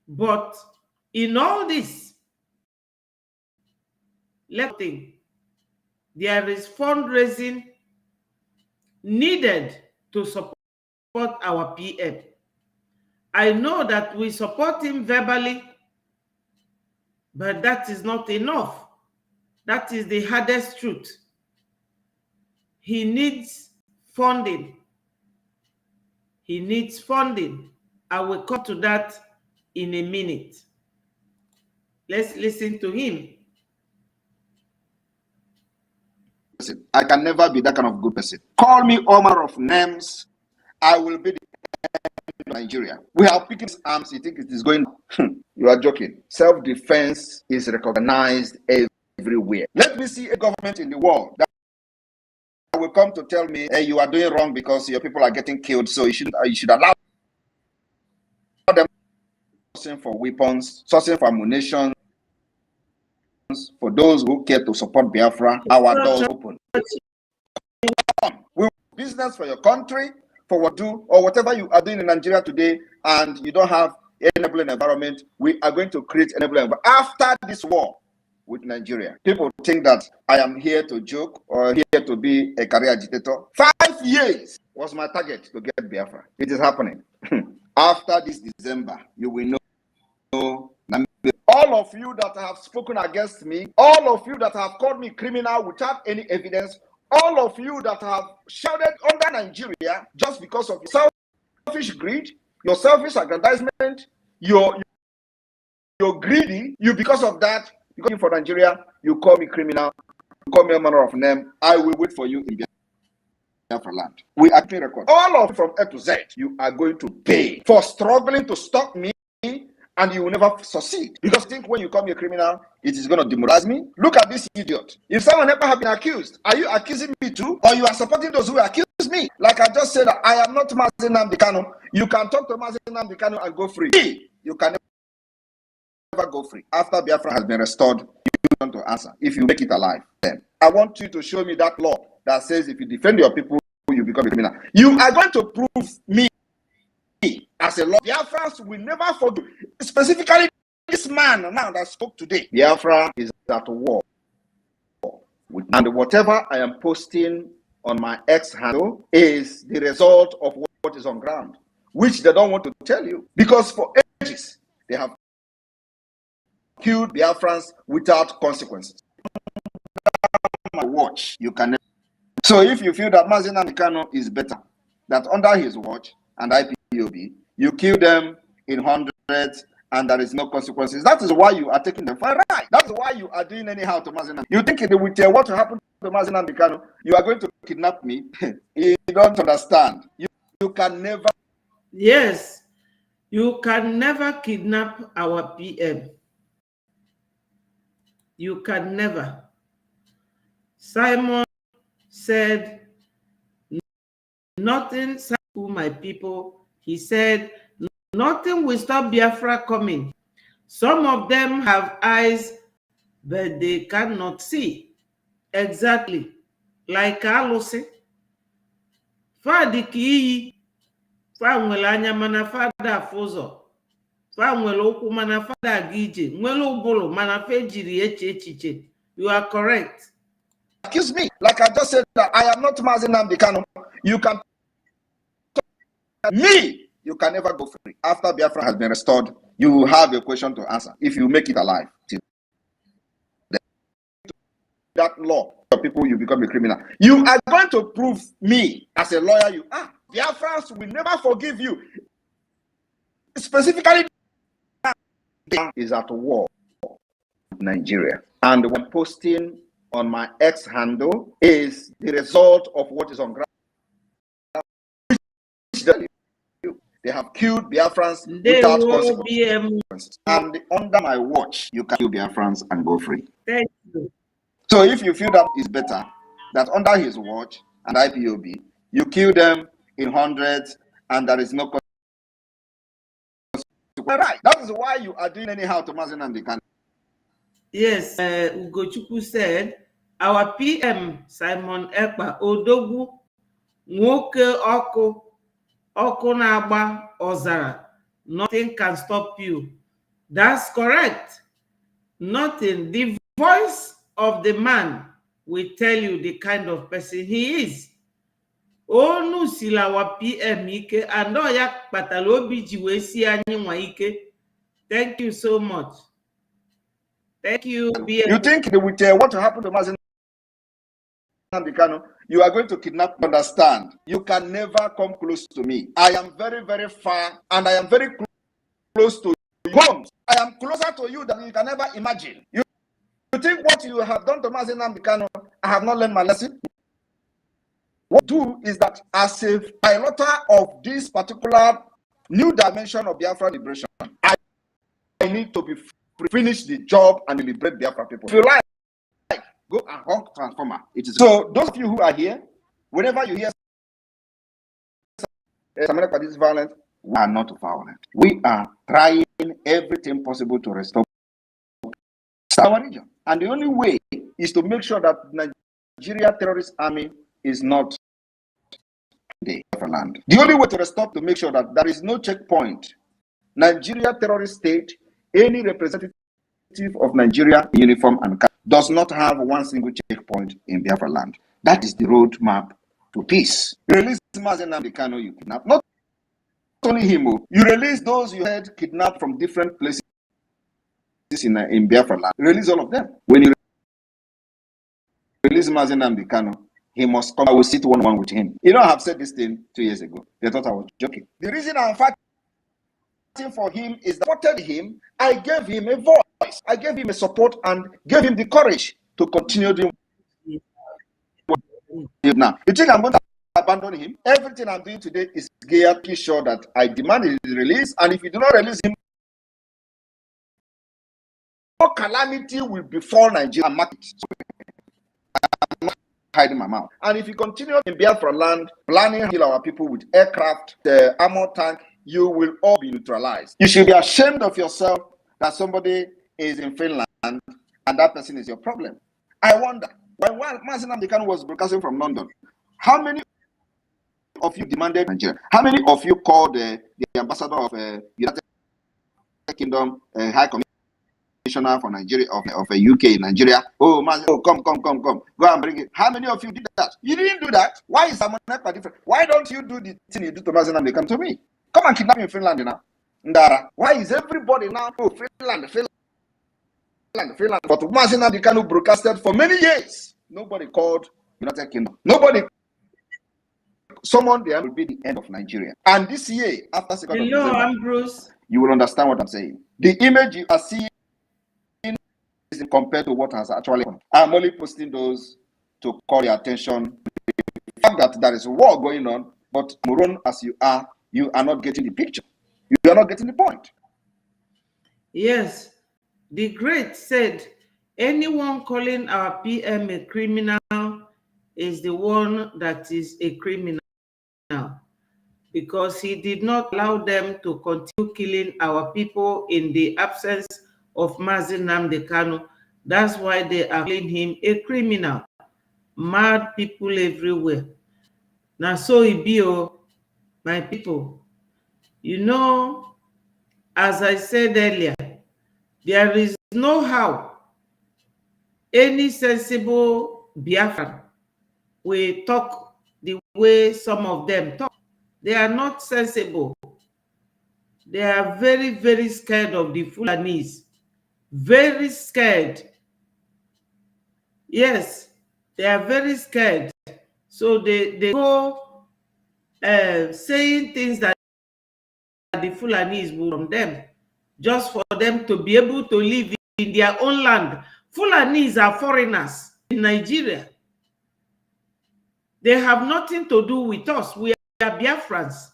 But in all this, let's think, there is fundraising needed to support our PM. I know that we support him verbally, but that is not enough. That is the hardest truth. He needs funding. He needs funding. I will come to that in a minute. Let's listen to him. I can never be that kind of good person. Call me all manner of names. I will be the Nigeria. We have picking arms. You think it is going? You are joking. Self-defense is recognized everywhere. Let me see a government in the world that will come to tell me, hey, you are doing wrong because your people are getting killed, so you should allow them sourcing for weapons, sourcing for ammunition. For those who care to support Biafra, our doors open. We business for your country, for what do or whatever you are doing in Nigeria today, and you don't have enabling environment. We are going to create enabling environment after this war with Nigeria. People think that I am here to joke or here to be a career agitator. 5 years was my target to get Biafra. It is happening. After this December, you will know. All of you that have spoken against me, all of you that have called me criminal without any evidence, all of you that have shouted under Nigeria just because of your selfish greed, your selfish aggrandizement, you're greedy, because of that, you go for Nigeria, you call me criminal, you call me a manner of name, I will wait for you in Biafra land. We are keeping record. All of you from A to Z, you are going to pay for struggling to stop me, and you will never succeed. Because I think when you call me a criminal, it is going to demoralize me. Look at this idiot. If someone ever have been accused, are you accusing me too? Or you are supporting those who accuse me? Like I just said, I am not Mazi Nnamdi Kanu. You can talk to Mazi Nnamdi Kanu and go free. You can never go free. After Biafra has been restored, you want to answer. If you make it alive, then I want you to show me that law that says if you defend your people, you become a criminal. You are going to prove me as a law. Biafrans will never forgive. Specifically, this man now that spoke today. Biafra is at war. And whatever I am posting on my X handle is the result of what is on ground, which they don't want to tell you. Because for ages, they have killed Biafrans without consequences. Watch, you can never. So if you feel that Mazi Nnamdi Kanu is better, that under his watch and IPOB, you kill them in hundreds and there is no consequences. That is why you are taking them for a ride. That's why you are doing anyhow to Mazi Nnamdi. You think with what will happen to Mazi Nnamdi Kanu, you are going to kidnap me? You don't understand. You can never. Yes, you can never kidnap our PM. You can never. Simon said, nothing, my people, he said, nothing will stop Biafra coming. Some of them have eyes, but they cannot see. Exactly. Like Alusi. Fadi ki fa nwele anya mana fada afuzo. Fa nwele okwu mana fada aga ije. Nwele ụbụrụ mana fa ejiri eche echiche. You are correct. Accuse me, like I just said, that I am not Mazi Nnamdi Kanu. You can me, you can never go free. After Biafra has been restored, you will have a question to answer if you make it alive. That law, for people, you become a criminal. You are going to prove me as a lawyer. Biafrans will never forgive you. Specifically, is at war with Nigeria, and when posting on my X handle is the result of what is on ground. They have killed Biafrans without consequences. And under my watch, you can kill Biafrans and go free. Thank you. So if you feel that is better, that under his watch and IPOB, you kill them in hundreds and there is no consequence. Right. That is why you are doing anyhow to Mazi Nnamdi Kanu. Yes, Ugochukwu said, our PM, Simon Ekpa, Odogwu, Nwoke Oku na-agba Ozara, nothing can stop you. That's correct. Nothing. The voice of the man will tell you the kind of person he is. Onu sila wa PM ike, and ya kpatara obi ji wee si anyị nwa ike. Thank you so much. Thank you, BM. You think they will tell what will happen to Mazi Nnamdi Kanu? You are going to kidnap. Understand? You can never come close to me. I am very, very far, and I am very close to you. I am closer to you than you can ever imagine. You think what you have done to Mazi Nnamdi Kanu, I have not learned my lesson? What I do is that as a piloter of this particular new dimension of Biafra liberation, I need to be finish the job and liberate Biafra people. If you like, go and honk transformer. It is so. Those of you who are here, whenever you hear Asymmetric is violent, we are not violent. We are trying everything possible to restore our region, and the only way is to make sure that Nigeria terrorist army is not the land. The only way to restore, to make sure that there is no checkpoint. Nigeria terrorist state, any representative of Nigeria in uniform and does not have one single checkpoint in Biafra land. That is the roadmap to peace. You release Mazi Nnamdi Kanu, you kidnap. Not only him, you release those you had kidnapped from different places in Biafra land. You release all of them. When you release Mazi Nnamdi Kanu, he must come. I will sit one-on-one with him. You know, I have said this thing 2 years ago. They thought I was joking. The reason I'm fighting for him is that I supported him. I gave him a voice. I gave him a support and gave him the courage to continue doing. Now, you think I'm going to abandon him? Everything I'm doing today is geared to sure that I demand his release, and if you do not release him, no calamity will befall Nigeria market. So I'm not hiding my mouth. And if you continue in Biafra land, planning to kill our people with aircraft, the armor tank, you will all be neutralized. You should be ashamed of yourself that somebody is in Finland and that person is your problem. I wonder, when Mazi Nnamdi Kanu was broadcasting from London, how many of you demanded Nigeria? How many of you called the ambassador of United Kingdom, High Commissioner for Nigeria of UK in Nigeria? Oh, Mazi, oh, come, go and bring it. How many of you did that? You didn't do that. Why is Simon Ekpa different? Why don't you do the thing you do to Mazi Nnamdi Kanu to me? Come and kidnap me in Finland now. Ndara. Why is everybody now? Oh, Finland. But Mazi Nnamdi Kanu broadcasted for many years. Nobody called United Kingdom. Nobody. Someone there will be the end of Nigeria. And this year, after 2nd of December, Ambrose, you will understand what I'm saying. The image you are seeing is compared to what has actually happened. I'm only posting those to call your attention. The fact that there is a war going on, but moron as you are not getting the picture. You are not getting the point. Yes, the great said, anyone calling our PM a criminal is the one that is a criminal, because he did not allow them to continue killing our people in the absence of Mazi Nnamdi Kanu. That's why they are calling him a criminal. Mad people everywhere. Now, so it be, my people. You know, as I said earlier, there is no how any sensible Biafran will talk the way some of them talk. They are not sensible. They are very, very scared of the Fulanis. Very scared. Yes, they are very scared. So they go saying things that the Fulanis will from them, just for them to be able to live in their own land. Fulanis are foreigners in Nigeria. They have nothing to do with us. We are Biafrans.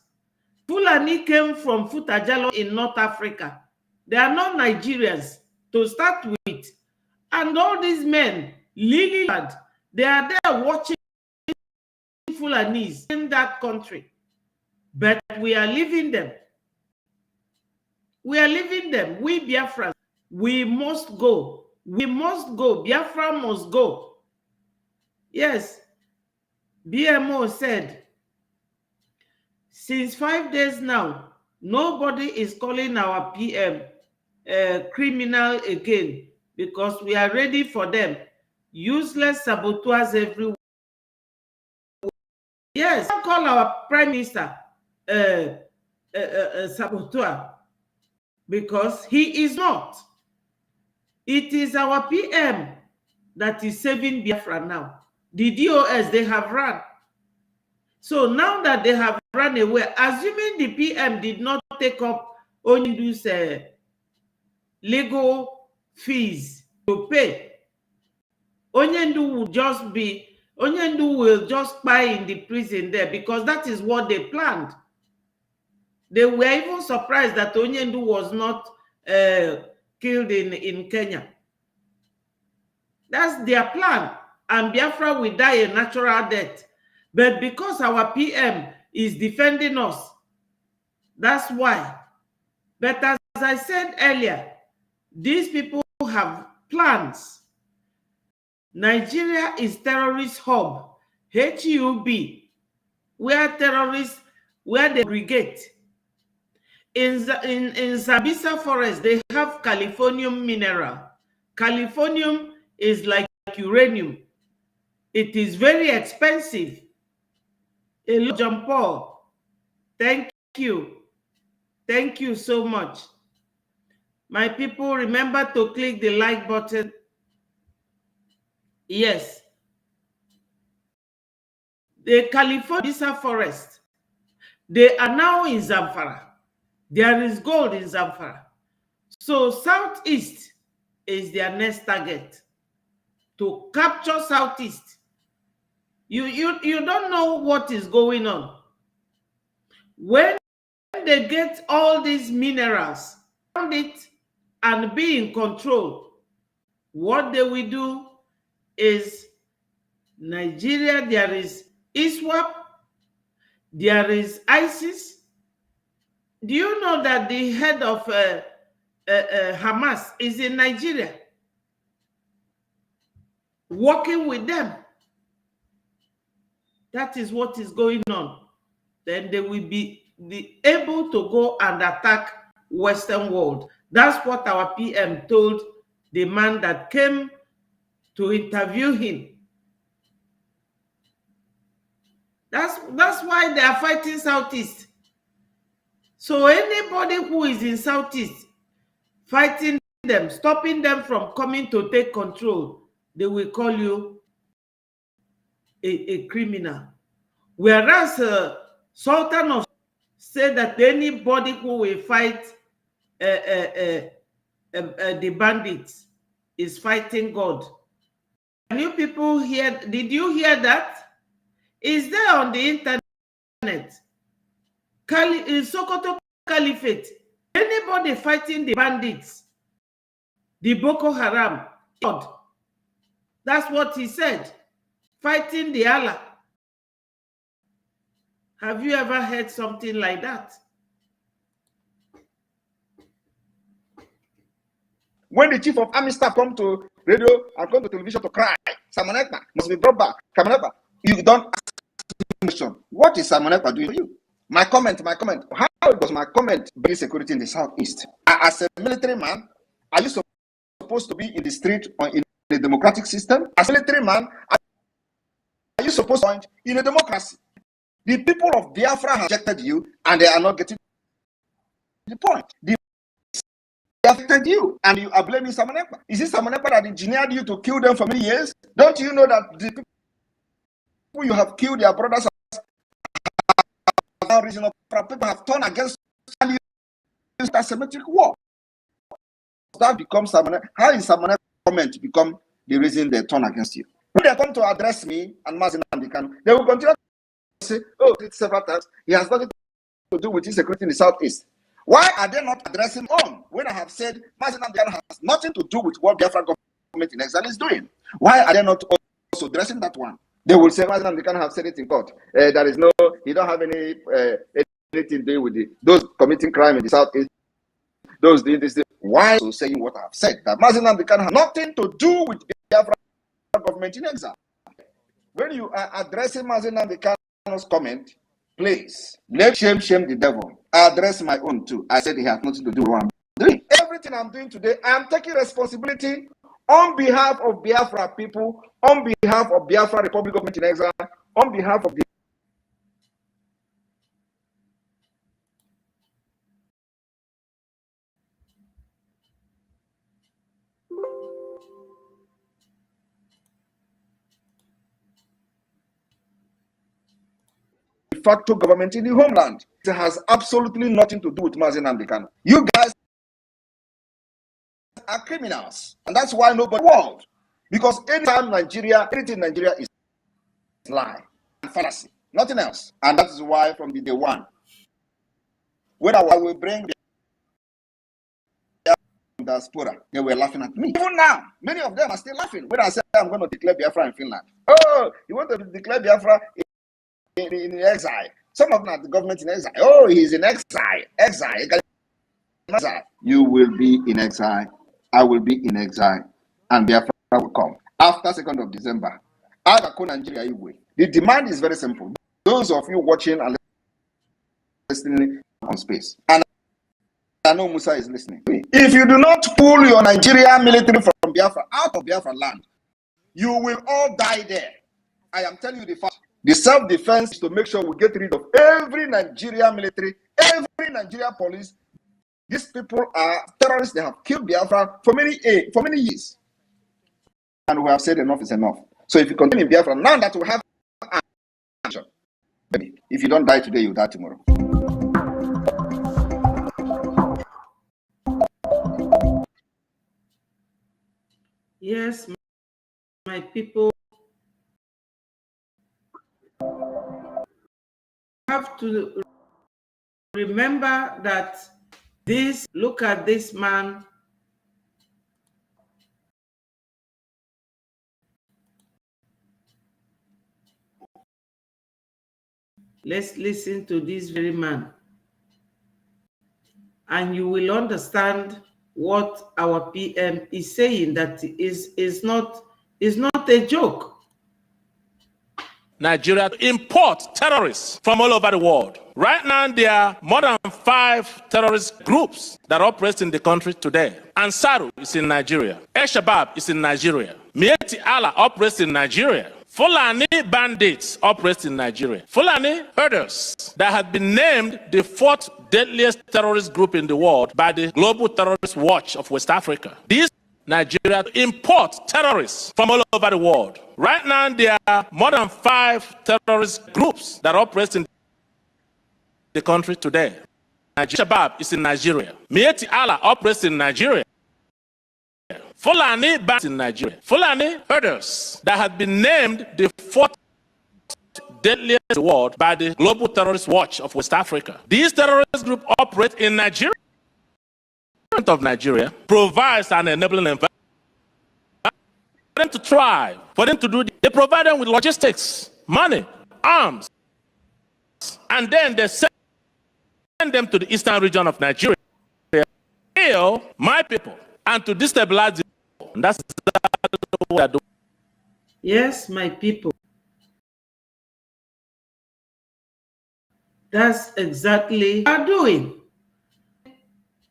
Fulani came from Futajalo in North Africa. They are not Nigerians to start with. And all these men, Lily, they are there watching Fulanis in that country. But we are leaving them. We are leaving them. We Biafrans, we must go. We must go. Biafra must go. Yes. BMO said, since 5 days now, nobody is calling our PM criminal again because we are ready for them. Useless saboteurs everywhere. Yes, call our Prime Minister saboteur because he is not. It is our PM that is saving Biafra now. The DOS, they have run. So now that they have run away, assuming the PM did not take up Onyendu's legal fees to pay, Onyendu will just buy in the prison there because that is what they planned. They were even surprised that Onyendu was not killed in Kenya. That's their plan. And Biafra will die a natural death. But because our PM is defending us, that's why. But as I said earlier, these people have plans. Nigeria is terrorist hub, HUB, where terrorists, where they brigade. In Zabisa forest, they have Californium mineral. Californium is like uranium. It is very expensive. Hello, John Paul. Thank you. Thank you so much. My people, remember to click the like button. Yes. The California forest, they are now in Zamfara. There is gold in Zamfara. So Southeast is their next target. To capture Southeast. You don't know what is going on. When they get all these minerals, found it, and be in control, what they will do is Nigeria, there is ISWAP, there is ISIS. Do you know that the head of Hamas is in Nigeria? Working with them. That is what is going on. Then they will be able to go and attack Western world. That's what our PM told the man that came to interview him. That's why they are fighting Southeast. So anybody who is in Southeast fighting them, stopping them from coming to take control, they will call you a criminal. Whereas Sultan of said that anybody who will fight the bandits is fighting God. Can you people hear? Did you hear that? Is there on the internet? In Sokoto Caliphate, anybody fighting the bandits, the Boko Haram, God. That's what he said. Fighting the Allah. Have you ever heard something like that? When the chief of army staff come to radio and come to television to cry, Simon Ekpa must be brought back. Simon Ekpa, you don't ask the question. What is Simon Ekpa doing for you? My comment. How does my comment bring security in the Southeast? As a military man, are you supposed to be in the street or in a democratic system? As a military man, are you supposed to point in a democracy? The people of Biafra have rejected you, and they are not getting the point. They affected you, and you are blaming Simon Ekpa. Is it Simon Ekpa that engineered you to kill them for many years? Don't you know that the people you have killed, their brothers, are reasonable people have turned against you and used asymmetric war? That becomes Simon. How is Simon Ekpa comment become the reason they turn against you? When they come to address me and Mazin Amdekan, they will continue to say, "Oh, it's several times. He has nothing to do with insecurity in the southeast." Why are they not addressing on when I have said Mazin Amdekan has nothing to do with what Biafra government in exile is doing? Why are they not also addressing that one? They will say Mazin Amdekan have said it in court. There is no, he don't have anything to do with those committing crime in the southeast. Those doing this. Why so saying what I have said? That Mazin Amdekan has nothing to do with Biafra government in exile. When you are addressing Mazin Amdekan's comment, please let shame the devil. I address my own too. I said he has nothing to do with what I'm doing. Everything I'm doing today, I'm taking responsibility on behalf of Biafra people, on behalf of Biafra Republic Government in exile, on behalf of the de facto government in the homeland. It has absolutely nothing to do with Mazin Amdekan. You guys are criminals, and that's why nobody world. Because anytime Nigeria, anything in Nigeria is lie and fallacy, nothing else. And that is why from the day one, when I will bring the diaspora, they were laughing at me. Even now, many of them are still laughing when I say I'm going to declare Biafra in Finland. Oh, you want to declare Biafra in exile? Some of them are the government in exile. Oh, he's in exile. Exile. You will be in exile. I will be in exile. And Biafra will come. After 2nd of December, the demand is very simple. Those of you watching and listening on space, and I know Musa is listening. If you do not pull your Nigerian military from Biafra out of Biafra land, you will all die there. I am telling you the fact. The self-defense is to make sure we get rid of every Nigerian military, every Nigerian police. These people are terrorists. They have killed Biafra for many years. And we have said enough is enough. So if you continue in Biafra, now that we have action, if you don't die today, you die tomorrow. Yes, my people have to remember that look at this man. Let's listen to this very man, and you will understand what our PM is saying, that is not a joke. Nigeria import terrorists from all over the world. Right now, there are more than 5 terrorist groups that operate in the country today. Ansaru is in Nigeria. Al-Shabaab is in Nigeria. Mieti Allah operates in Nigeria. Fulani bandits operate in Nigeria. Fulani herders that had been named the 4th deadliest terrorist group in the world by the Global Terrorist Watch of West Africa. These Nigeria import terrorists from all over the world. Right now, there are more than 5 terrorist groups that operate in the country today. Al-Shabaab is in Nigeria. Mieti Allah operates in Nigeria. Fulani bandits in Nigeria. Fulani herders that had been named the 4th deadliest in the world by the Global Terrorist Watch of West Africa. These terrorist groups operate in Nigeria. Of Nigeria provides an enabling environment for them to thrive, for them to do. They provide them with logistics, money, arms, and then they send them to the eastern region of Nigeria, kill my people, and to destabilize the people. And that's exactly what they are doing. Yes, my people. That's exactly what they are doing.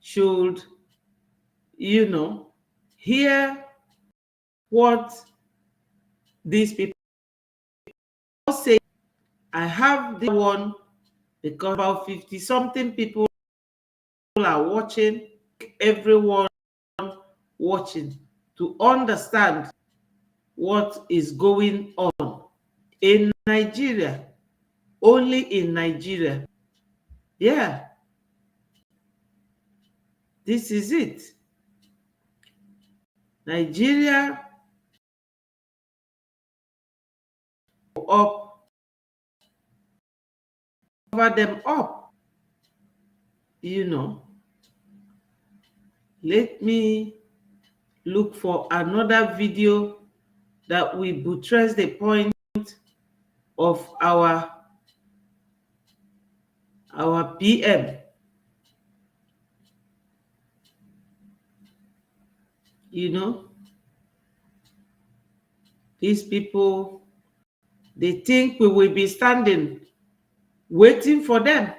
Should, hear what these people say. I have the one because about 50 something people are watching, everyone watching to understand what is going on in Nigeria, only in Nigeria. Yeah, this is it. Nigeria up, cover them up, you know. Let me look for another video that we buttress the point of our PM. You know, these people, they think we will be standing, waiting for them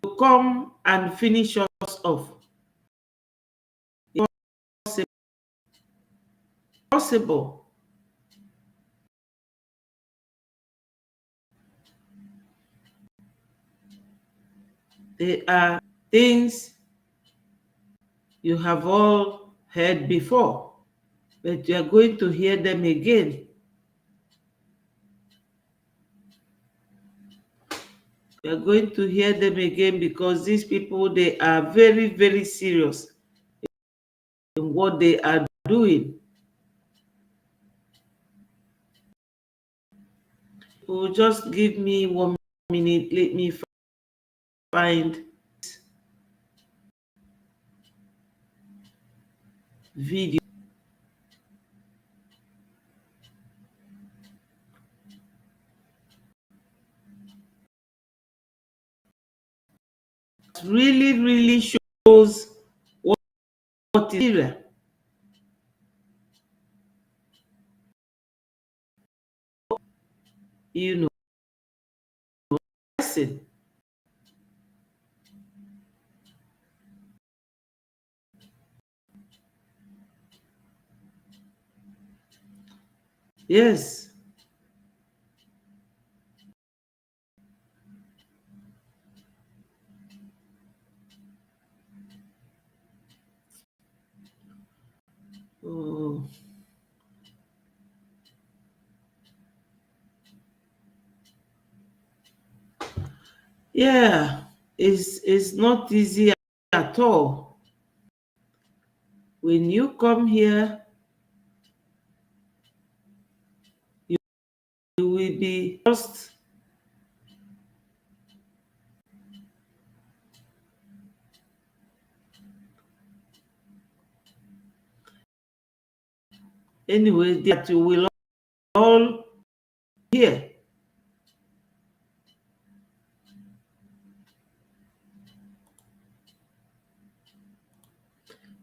to come and finish us off. It's possible. There are things you have all heard before, but you are going to hear them again. You are going to hear them again because these people, they are very, very serious in what they are doing. Oh, just give me 1 minute. Let me find video. It really, really shows what is Syria. You know, listen. Yes. Oh. Yeah, it's not easy at all. When you come here, you will be just anyway that you will all hear.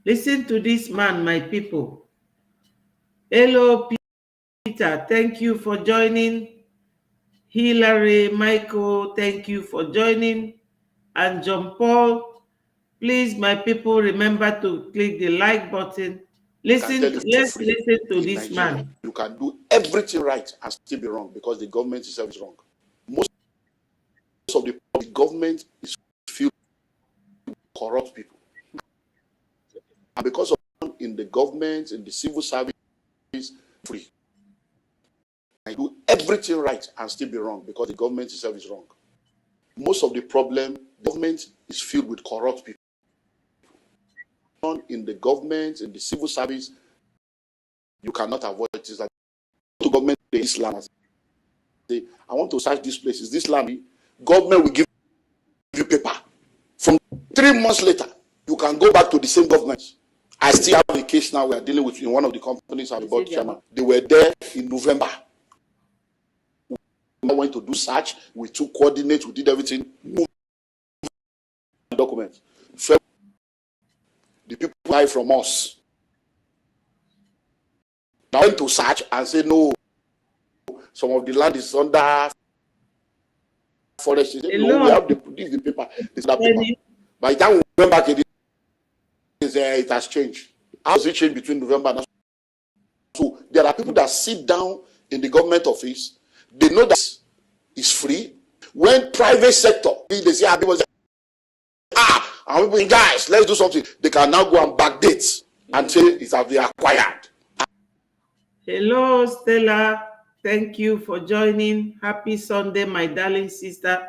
Listen to this man, my people. Hello, Peter. Thank you for joining. Hilary, Michael, thank you for joining. And John Paul, please, my people, remember to click the like button. Let's Let's listen to this man. You can do everything right and still be wrong because the government itself is wrong. Most of the government is filled with corrupt people. And because of in the government, in the civil service, free. I do everything right and still be wrong because the government itself is wrong. Most of the problem, government is filled with corrupt people. In the government, in the civil service, you cannot avoid it. Like to government, this land. I want to search this place. Is this land? Government will give you paper. From 3 months later, you can go back to the same government. I still have a case now we are dealing with in one of the companies I'm about chairman. They were there in November. We went to do search. We took coordinates. We did everything. Documents. The people buy from us. I went to search and say no. Some of the land is under forest. Said, no, we have the paper. This that paper. By the time we went back, it has changed. How does it change between November and are people that sit down in the government office, they know that it's free. When private sector, they say, people say, and people, guys, let's do something. They can now go and backdate and say it's have been acquired. Hello, Stella. Thank you for joining. Happy Sunday, my darling sister.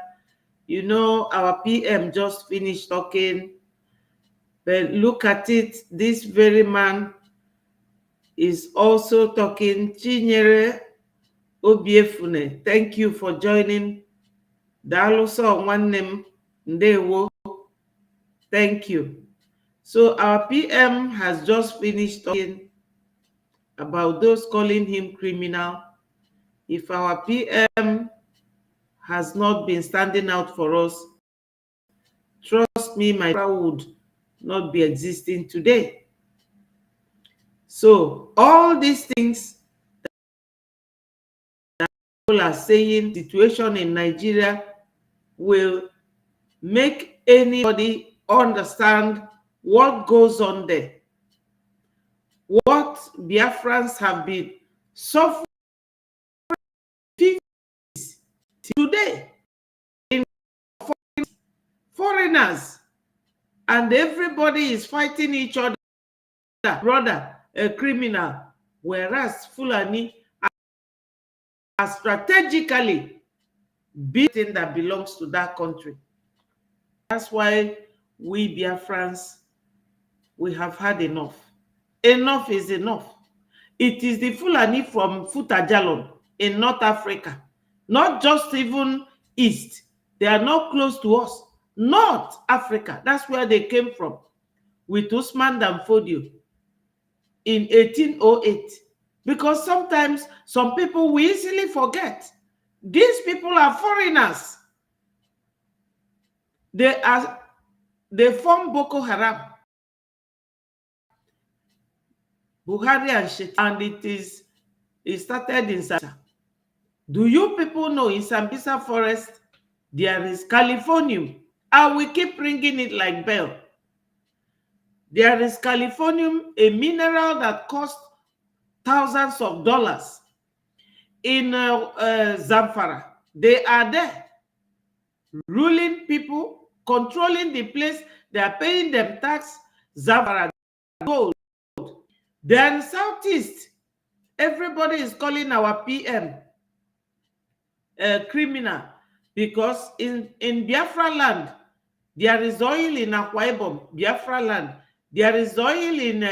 You know, our PM just finished talking. But look at it, this very man is also talking. Chinyere Obiefune, thank you for joining. Daloso Nwannem Ndewo, thank you. So our PM has just finished talking about those calling him criminal. If our PM has not been standing out for us, trust me, my Biafra would not be existing today. So all these things that people are saying, situation in Nigeria will make anybody understand what goes on there. What Biafrans have been suffering today in foreigners, and everybody is fighting each other, brother, a criminal, whereas Fulani are strategically beating that belongs to that country. That's why we Biafrans, we have had enough. Enough is enough. It is the Fulani from Futajalon in North Africa, not just even East. They are not close to us. North Africa, that's where they came from, with Usman Dan Fodio in 1808. Because sometimes some people we easily forget. These people are foreigners. They form Boko Haram, Buhari and Shet, and it started in Sambisa. Do you people know in Sambisa forest there is Californium? I will keep bringing it like bell. There is Californium, a mineral that costs thousands of dollars in Zamfara. They are there, ruling people, controlling the place. They are paying them tax. Zamfara gold. Then Southeast, everybody is calling our PM criminal, because in Biafra land, there is oil in Akwa Ibom, Biafra land. There is oil in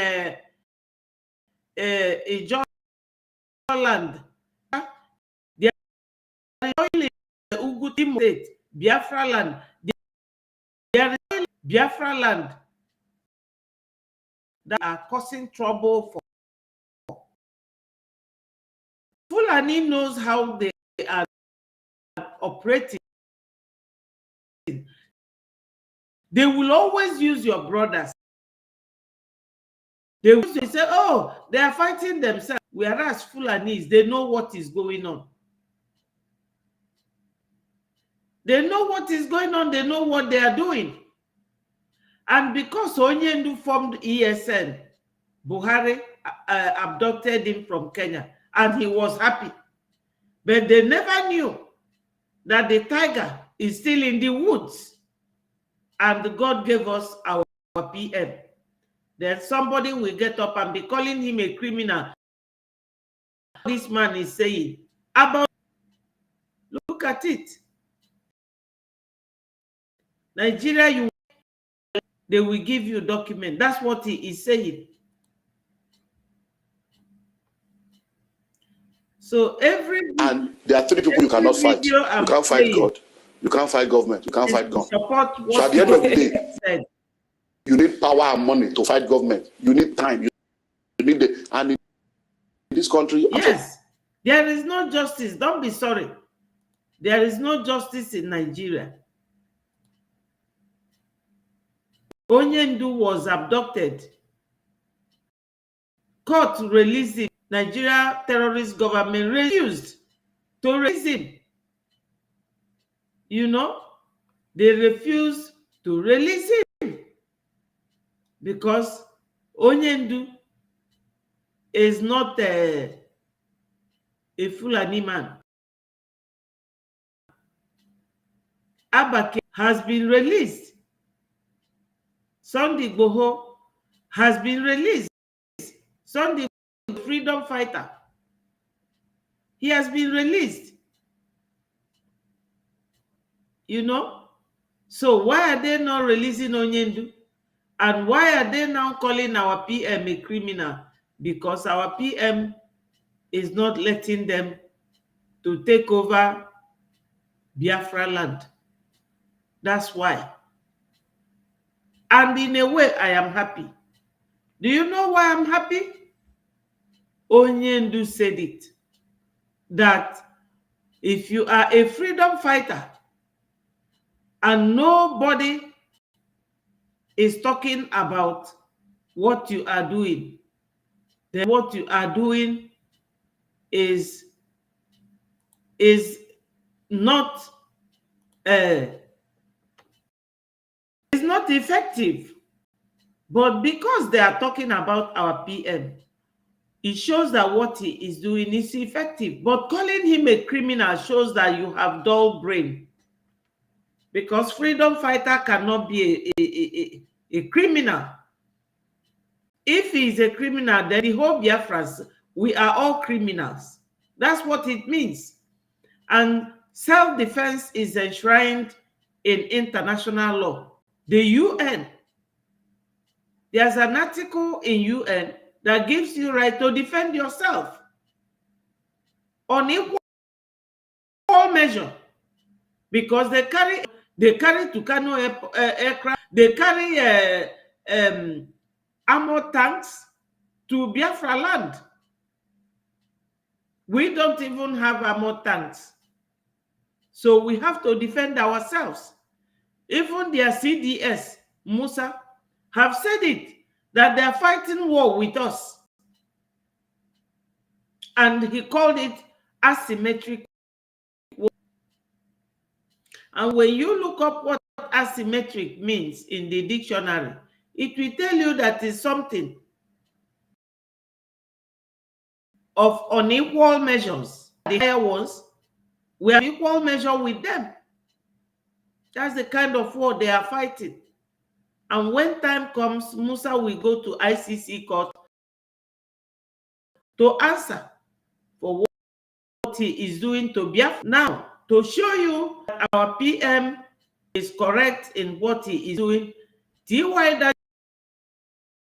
Ijaw land. There is oil in Ugutim State, Biafra land. There is oil in Biafra land that are causing trouble for. Fulani knows how they are operating. They will always use your brothers. They will say, oh, they are fighting themselves. Whereas Fulanis, they know what is going on. They know what is going on. They know what they are doing. And because Onyendu formed ESN, Buhari abducted him from Kenya, and he was happy. But they never knew that the tiger is still in the woods. And God gave us our PM. Then somebody will get up and be calling him a criminal. This man is saying about, look at it. Nigeria, they will give you a document. That's what he is saying. So and there are three people you cannot fight. You can't fight God. You can't fight government. You can't fight God. So at the end of the day, you need power and money to fight government. You need time. You need and in this country, yes, there is no justice. Don't be sorry. There is no justice in Nigeria. Onyendu was abducted. Court released him. Nigeria terrorist government refused to release him. You know, they refused to release him because Onyendu is not a Fulani man. Abake has been released. Sunday Igboho has been released. Sunday, freedom fighter. He has been released. You know? So why are they not releasing Onyendu? And why are they now calling our PM a criminal? Because our PM is not letting them to take over Biafra land. That's why. And in a way, I am happy. Do you know why I'm happy? Onyendu said it. That if you are a freedom fighter and nobody is talking about what you are doing, then what you are doing is not is not effective. But because they are talking about our PM, it shows that what he is doing is effective. But calling him a criminal shows that you have dull brain. Because freedom fighter cannot be a criminal. If he is a criminal, then the whole Biafrans, we are all criminals. That's what it means. And self-defense is enshrined in international law. The UN, there's an article in UN that gives you right to defend yourself on equal measure, because they carry Tucano aircraft, they carry armor tanks to Biafra land. We don't even have armor tanks, so we have to defend ourselves. Even their CDS, Musa, have said it, that they are fighting war with us. And he called it asymmetric war. And when you look up what asymmetric means in the dictionary, it will tell you that it's something of unequal measures. The higher ones, we have equal measure with them. That's the kind of war they are fighting. And when time comes, Musa will go to ICC court to answer for what he is doing to Biafra. Now, to show you that our PM is correct in what he is doing, T.Y.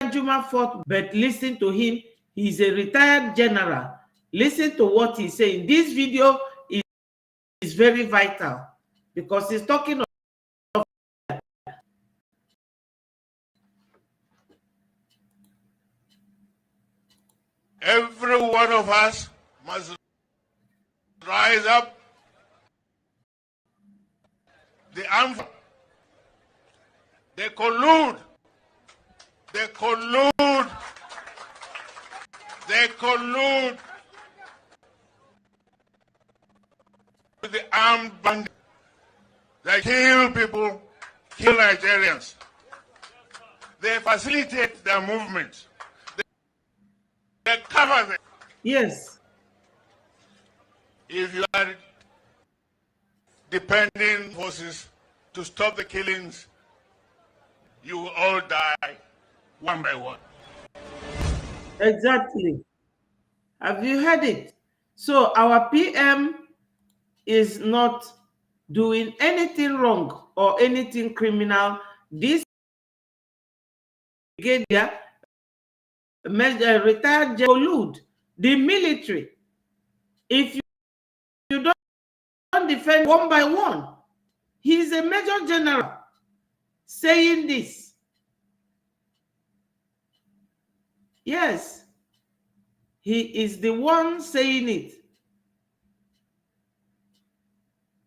Danjuma fought, but listen to him. He's a retired general. Listen to what he's saying. This video is very vital because he's talking of every one of us must rise up. The armed, they collude with the armed bandits. They kill people, kill Nigerians. They facilitate their movement. They cover them. yes. If you are depending forces to stop the killings, you will all die one by one. Exactly. Have you heard it? So our PM is not doing anything wrong or anything criminal. This brigadier, retired collude the military. If you don't defend one by one, he's a major general saying this. Yes, he is the one saying it.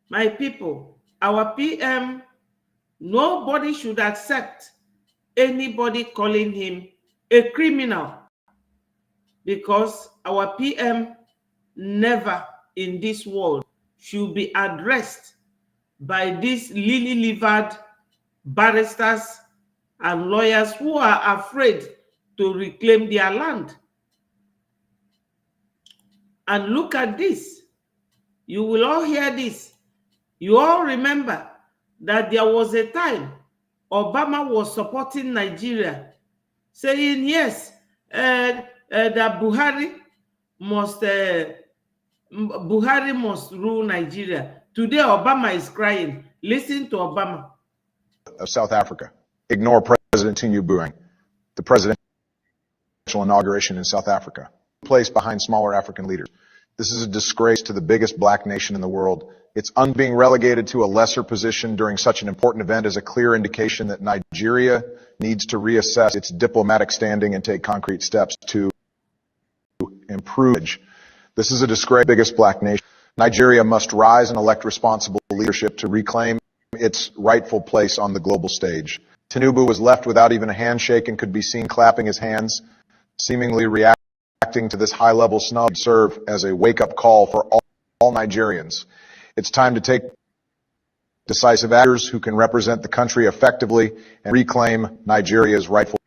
My people, our PM, nobody should accept anybody calling him a criminal, because our PM never in this world should be addressed by these lily-livered barristers and lawyers who are afraid to reclaim their land. And look at this. You will all hear this. You all remember that there was a time Obama was supporting Nigeria, saying yes, that Buhari must rule Nigeria. Today, Obama is crying. Listen to Obama. Of South Africa. Ignore President Tinubu, the presidential inauguration in South Africa. Place behind smaller African leaders. This is a disgrace to the biggest black nation in the world. It's being relegated to a lesser position during such an important event is a clear indication that Nigeria needs to reassess its diplomatic standing and take concrete steps to improve. This is a disgrace to the biggest black nation. Nigeria must rise and elect responsible leadership to reclaim its rightful place on the global stage. Tinubu was left without even a handshake and could be seen clapping his hands, seemingly reacting to this high-level snub serve as a wake-up call for all Nigerians. It's time to take decisive actors who can represent the country effectively and reclaim Nigeria's rightful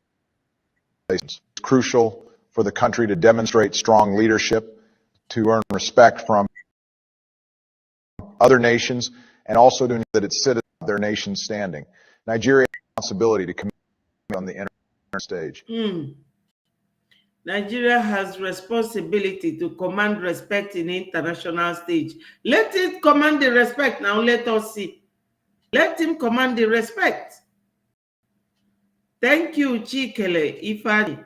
place. It's crucial for the country to demonstrate strong leadership, to earn respect from other nations, and also to know that its citizens have their nation's standing. Nigeria has a responsibility to compete on the international stage. Nigeria has responsibility to command respect in the international stage. Let it command the respect. Now let us see. Let him command the respect. Thank you, Chikele Ifani.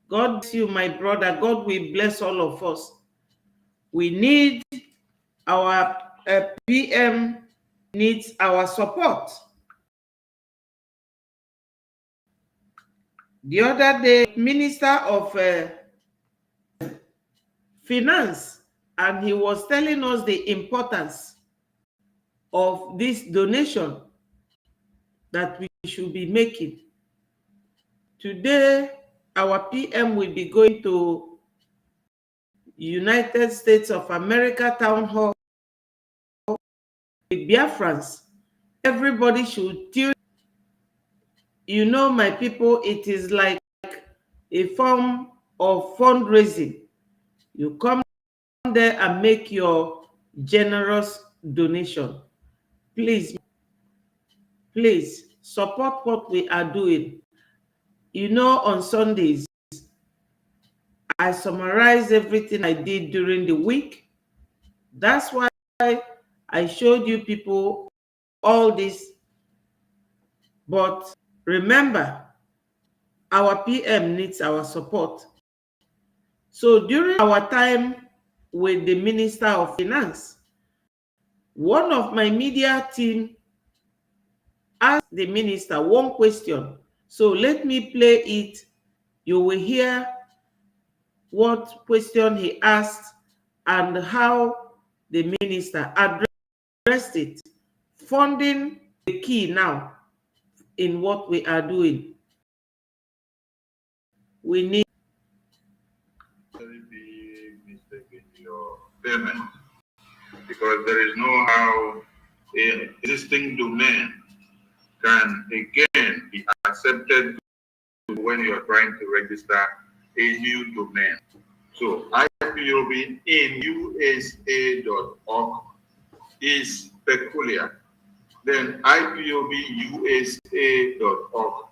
God bless you, my brother. God will bless all of us. We need our PM needs our support. The other day, Minister of Finance, and he was telling us the importance of this donation that we should be making. Today, our PM will be going to United States of America Town Hall with Biafrans. Everybody should tune. You know, my people, it is like a form of fundraising. You come there and make your generous donation. Please support what we are doing. You know, on Sundays, I summarize everything I did during the week. That's why I showed you people all this. But remember, our PM needs our support. So during our time with the Minister of Finance, one of my media team asked the minister one question. So let me play it. You will hear what question he asked and how the minister addressed it. Funding the key now in what we are doing. We need very big mistake in your payment because there is no how an existing domain can again be accepted when you are trying to register a new domain. So IPOB in USA.org is peculiar. Then IPOBUSA.org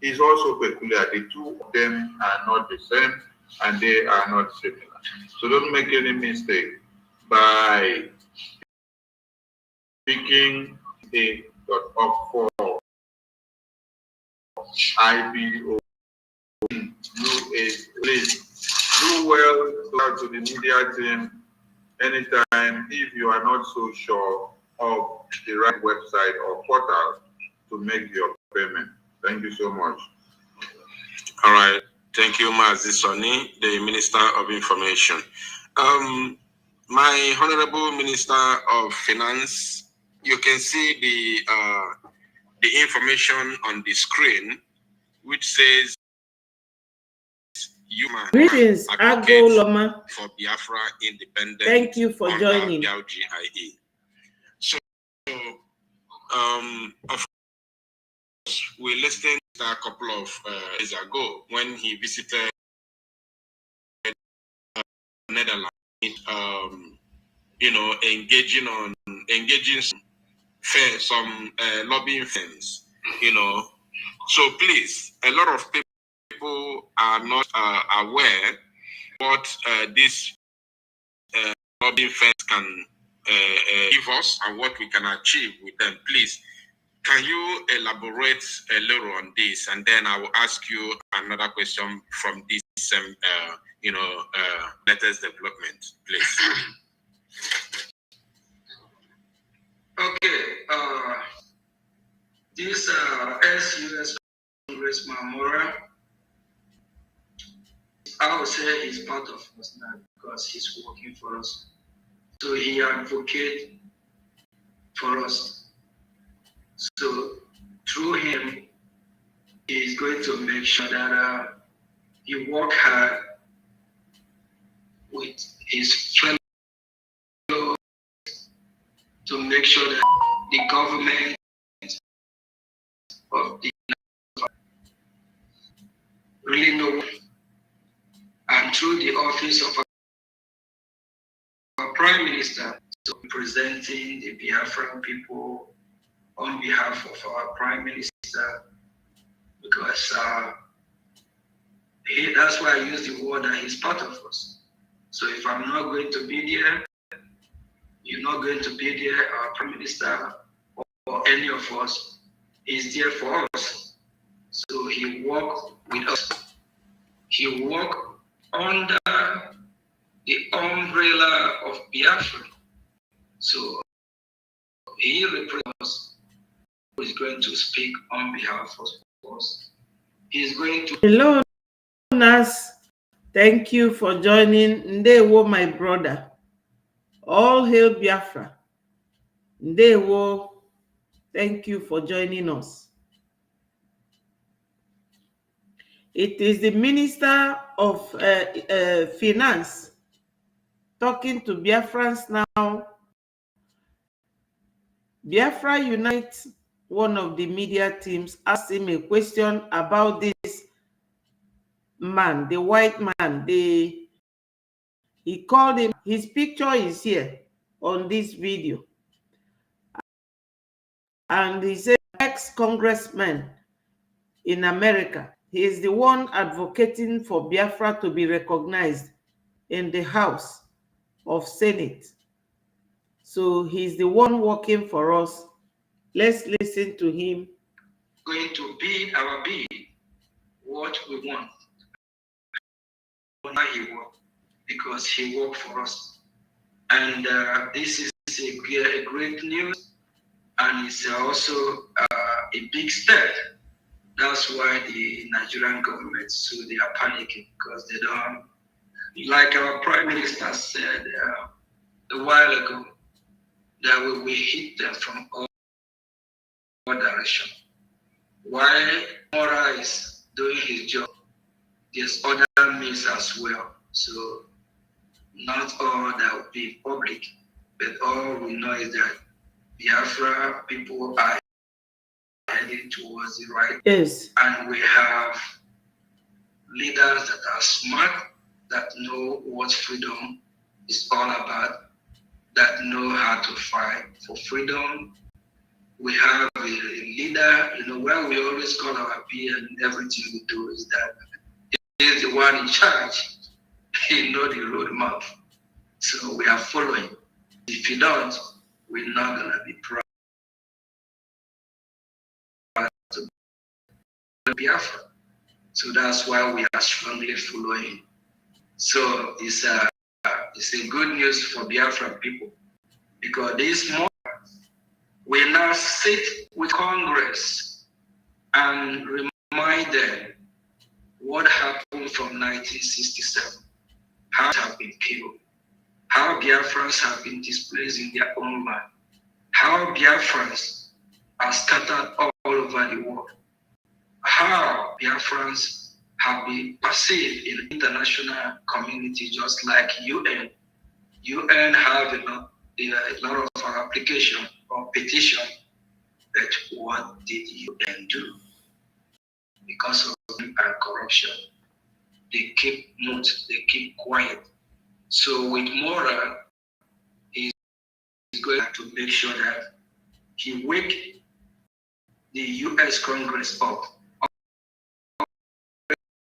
is also peculiar. The two of them are not the same and they are not similar. So don't make any mistake by picking a.org for IPOB. Please do well to the media team anytime if you are not so sure of the right website or portal to make your payment. Thank you so much. All right. Thank you, Mazi Soni, the Minister of Information. My Honorable Minister of Finance, you can see the information on the screen, which says human greetings, Ago Loma, for Biafra independence. Thank you for joining. So, of course, we listened a couple of days ago when he visited Netherlands engaging some lobbying firms, So please, a lot of people are not aware what these lobbying firms can give us and what we can achieve with them. Please, can you elaborate a little on this, and then I will ask you another question from this, latest development, please. Okay. This ex-US Congressman Mora, I would say he's part of us now because he's working for us. So he advocates for us. So through him, he's going to make sure that he work hard with his fellow to make sure that the government of the really know, and through the office of our Prime Minister, so representing the Biafran people on behalf of our Prime Minister, because that's why I use the word that he's part of us. So if I'm not going to be there, you're not going to be there, our Prime Minister or any of us is there for us. So he worked with us. He worked under the umbrella of Biafra. So he represents us, who is going to speak on behalf of us. He's going to... Hello, Nas. Thank you for joining. Ndewo, my brother. All hail Biafra. Ndewo, thank you for joining us. It is the Minister of Finance talking to Biafrans now. Biafra Unite, one of the media teams, asked him a question about this man, the white man. He called him, his picture is here on this video. And he said, ex-congressman in America, he is the one advocating for Biafra to be recognized in the House of Senate. So he's the one working for us. Let's listen to him. Going to be our bid, what we want. Why he worked, because he worked for us. And this is a great news, and it's also a big step. That's why the Nigerian government, so they are panicking, because they don't, like our Prime Minister said a while ago, that we will hit them from all directions. While Mora is doing his job, there's other means as well. So not all that will be public, but all we know is that Biafra people are heading towards the right. Yes. And we have leaders that are smart, that know what freedom is all about, that know how to fight for freedom. We have a leader, where we always call our peer, and everything we do is that he is the one in charge. He knows the roadmap. So we are following. If you don't, we're not going to be proud to Biafra. So that's why we are strongly following. So it's a good news for Biafra people, because this morning we now sit with Congress and remind them what happened from 1967, how it have been killed, how Biafrans have been displaced in their own land, how Biafrans are scattered all over the world, how Biafrans have been perceived in the international community, just like UN. UN have a lot of application or petition, but what did UN do? Because of corruption, they keep mute, they keep quiet. So with Mora, he's going to make sure that he wake the U.S. Congress up,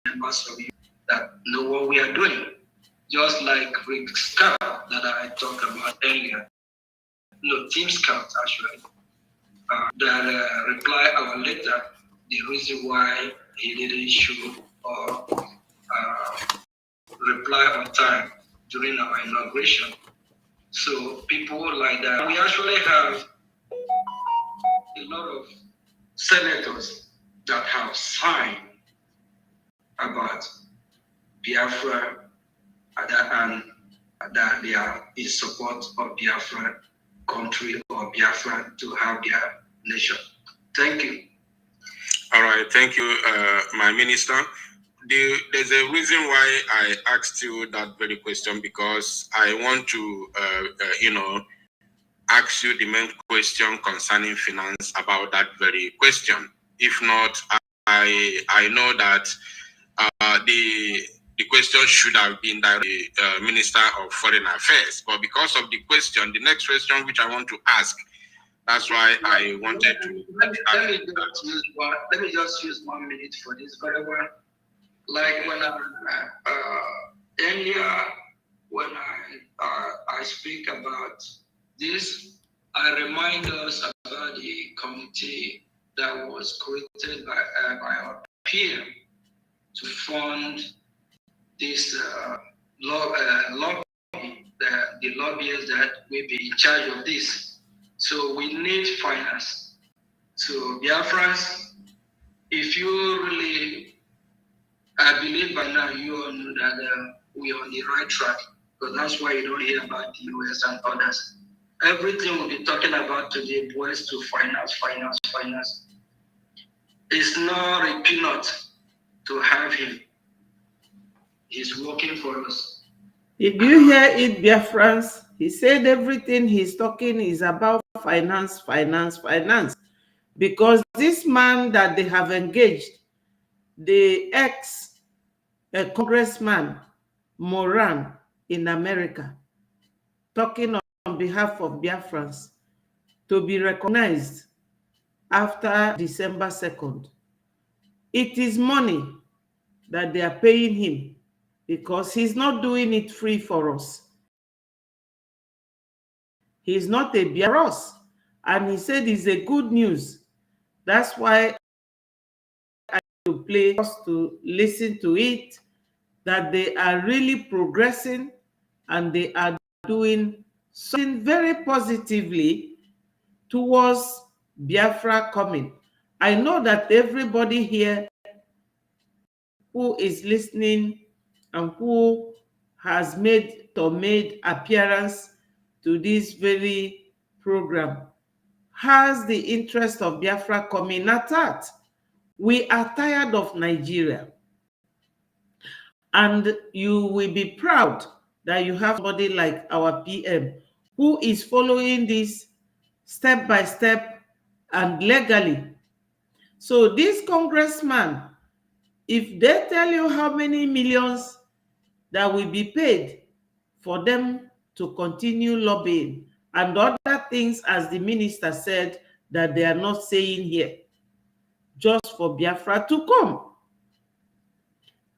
members of you that know what we are doing. Just like Rick Scott that I talked about earlier. No, Team Scout actually. That reply our letter, the reason why he didn't show or reply on time during our inauguration. So people like that. We actually have a lot of senators that have signed about Biafra and that they are in support of Biafra country or Biafra to have their nation. Thank you. All right, thank you, my minister. There's a reason why I asked you that very question, because I want to, ask you the main question concerning finance about that very question. If not, I know that the question should have been the Minister of Foreign Affairs, but because of the question, the next question which I want to ask, that's why I wanted to. Let me just use 1 minute for this very well. Like when earlier when I speak about this, I remind us about the committee that was created by our peer to fund this lobby, the lobbyists that will be in charge of this. So we need finance. So Biafrans, if you really, I believe by now you all know that we are on the right track, because that's why you don't hear about the US and others. Everything we'll be talking about today boils to finance. It's not a peanut to have him. He's working for us. Did you hear it, Biafrans? He said everything he's talking is about finance. Because this man that they have engaged, the ex-congressman Moran in America, talking on behalf of Biafrans, to be recognized after December 2nd. It is money that they are paying him, because he's not doing it free for us. He's not a Biafras, and he said it's a good news. That's why I to play us to listen to it, that they are really progressing and they are doing something very positively towards Biafra coming. I know that everybody here who is listening and who has made appearance to this very program has the interest of Biafra coming at that. We are tired of Nigeria. And you will be proud that you have somebody like our PM who is following this step by step and legally. So this congressman, if they tell you how many millions that will be paid for them to continue lobbying and other things, as the minister said, that they are not saying here, just for Biafra to come.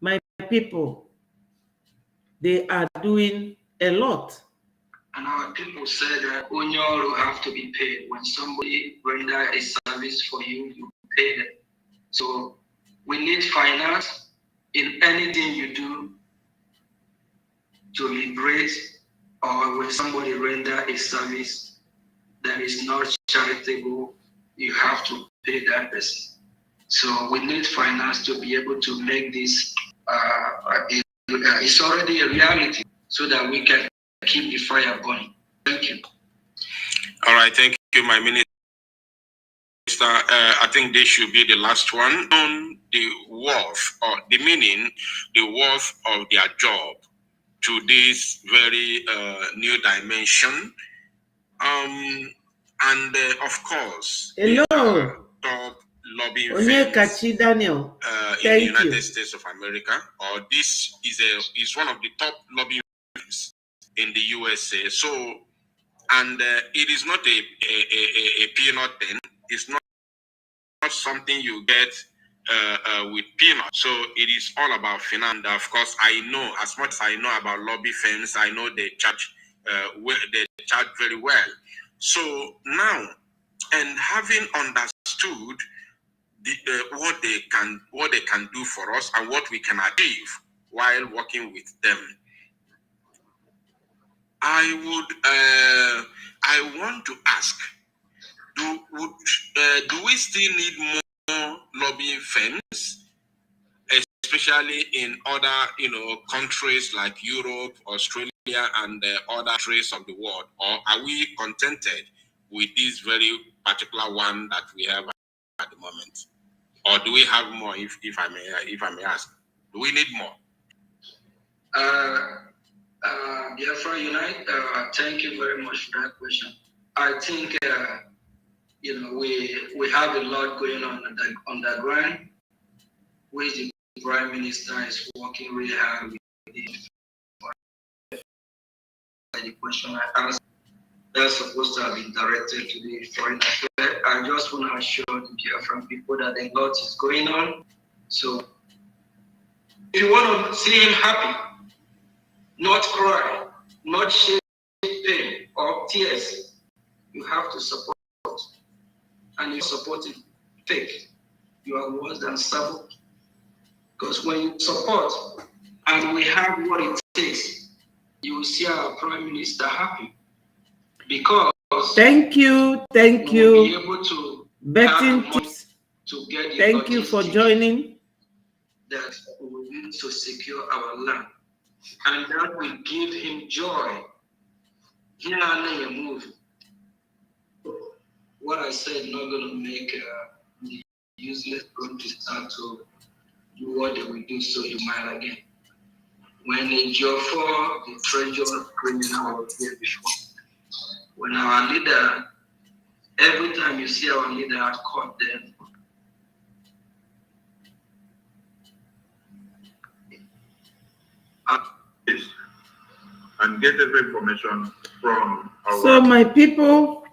My people, they are doing a lot. And our people say that Onyoro have to be paid. When somebody render a service for you, you pay them. So we need finance in anything you do to liberate, or when somebody render a service that is not charitable, you have to pay that person. So we need finance to be able to make this, it's already a reality, so that we can keep the fire burning. Thank you. All right, thank you, my minister. I think this should be the last one on the worth, or the meaning, the worth of their job to this very new dimension. And of course, hello, top lobbying firms Daniel. In the United States of America, or this is one of the top lobbying firms in the USA. So, and it is not a peanut thing. It's not something you get with peanuts. So it is all about finance. Of course, I know, as much as I know about lobby firms, I know they charge very well. So now, and having understood what they can do for us and what we can achieve while working with them, I want to ask: do we still need more lobbying firms, especially in other countries like Europe, Australia, and other countries of the world, or are we contented with this very particular one that we have at the moment, or do we have more? If I may ask, do we need more? Biafra Unite, thank you very much for that question. I think we have a lot going on the ground, which the Prime Minister is working really hard with. The question I asked, that's supposed to have been directed to the Foreign Affairs. I just want to assure the Biafran people that a lot is going on. So if you want to see him happy, not cry, not shed pain or tears, you have to support. And you support it fake. You are worse than sabot. Because when you support and we have what it takes, you will see our Prime Minister happy. Because thank you. We'll be able to Betting tips. To get the thank you for joining. That we need to secure our land. And that will give him joy. Here and a move. What I said not going to make the useless going to start to do what they will do, so you might again. When in Jofor, the treasure criminal was here before. When our leader, every time you see our leader at court, then and get every information from our. So my people,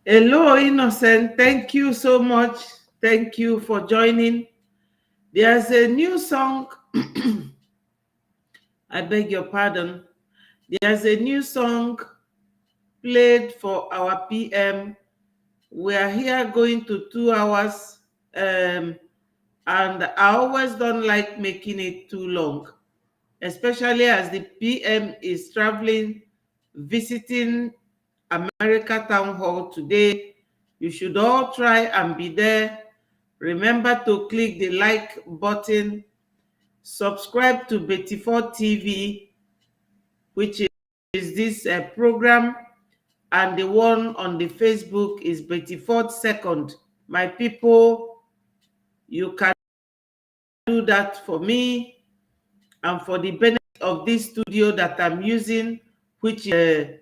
hello Innocent, thank you so much. Thank you for joining. There's a new song. I beg your pardon. There's a new song played for our PM. We are here going to 2 hours, and I always don't like making it too long, especially as the PM is traveling, visiting America Town Hall today. You should all try and be there. Remember to click the like button, subscribe to Betty4 TV, which is this program, and the one on the Facebook is Betty4 Second. My people, you can do that for me and for the benefit of this studio that I'm using, which is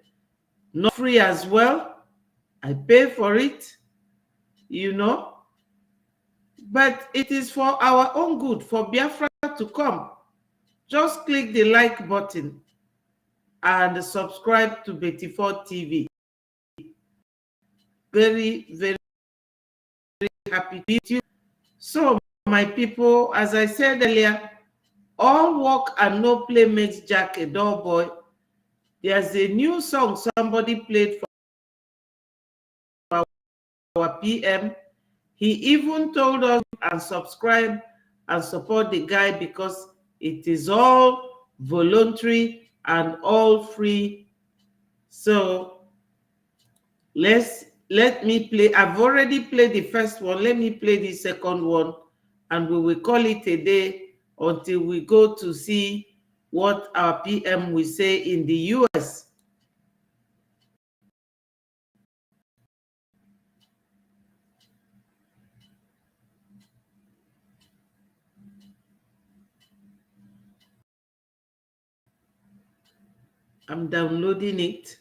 not free as well. I pay for it, but it is for our own good, for Biafra to come. Just click the like button and subscribe to Betty4 TV. Very, very, very happy to meet you. So, my people, as I said earlier, all work and no play makes Jack a dull boy. There's a new song somebody played for our PM. He even told us and subscribe and support the guy because it is all voluntary and all free. So let me play. I've already played the first one. Let me play the second one, and we will call it a day until we go to see what our PM will say in the US. I'm downloading it.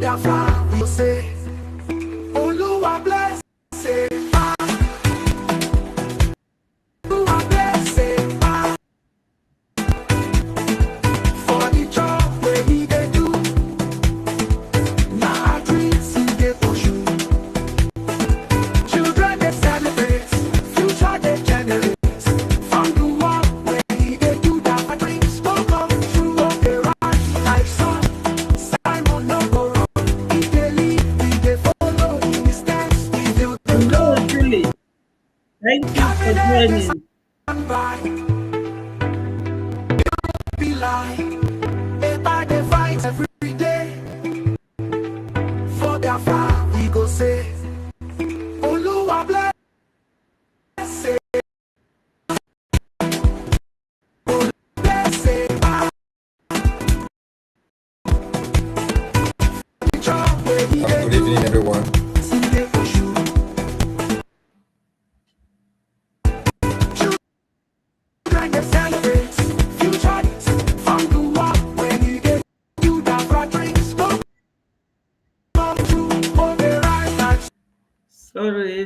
Biafra, we say, Oluwa bless, say, Oluwa bless, say, for the job where he dey do, na our dreams he dey pursue. Children dey celebrate, future dey generate. From the world where he dey do that, our dreams go come true. Dey rise like sun, Simon no go run. He dey lead, he dey follow, in his steps, he build the No, really. Thank you for joining. be like Ekpa dey fight every day for Biafra. We go say, Oluwa bless, say, Oluwa bless, say, Good evening, everyone.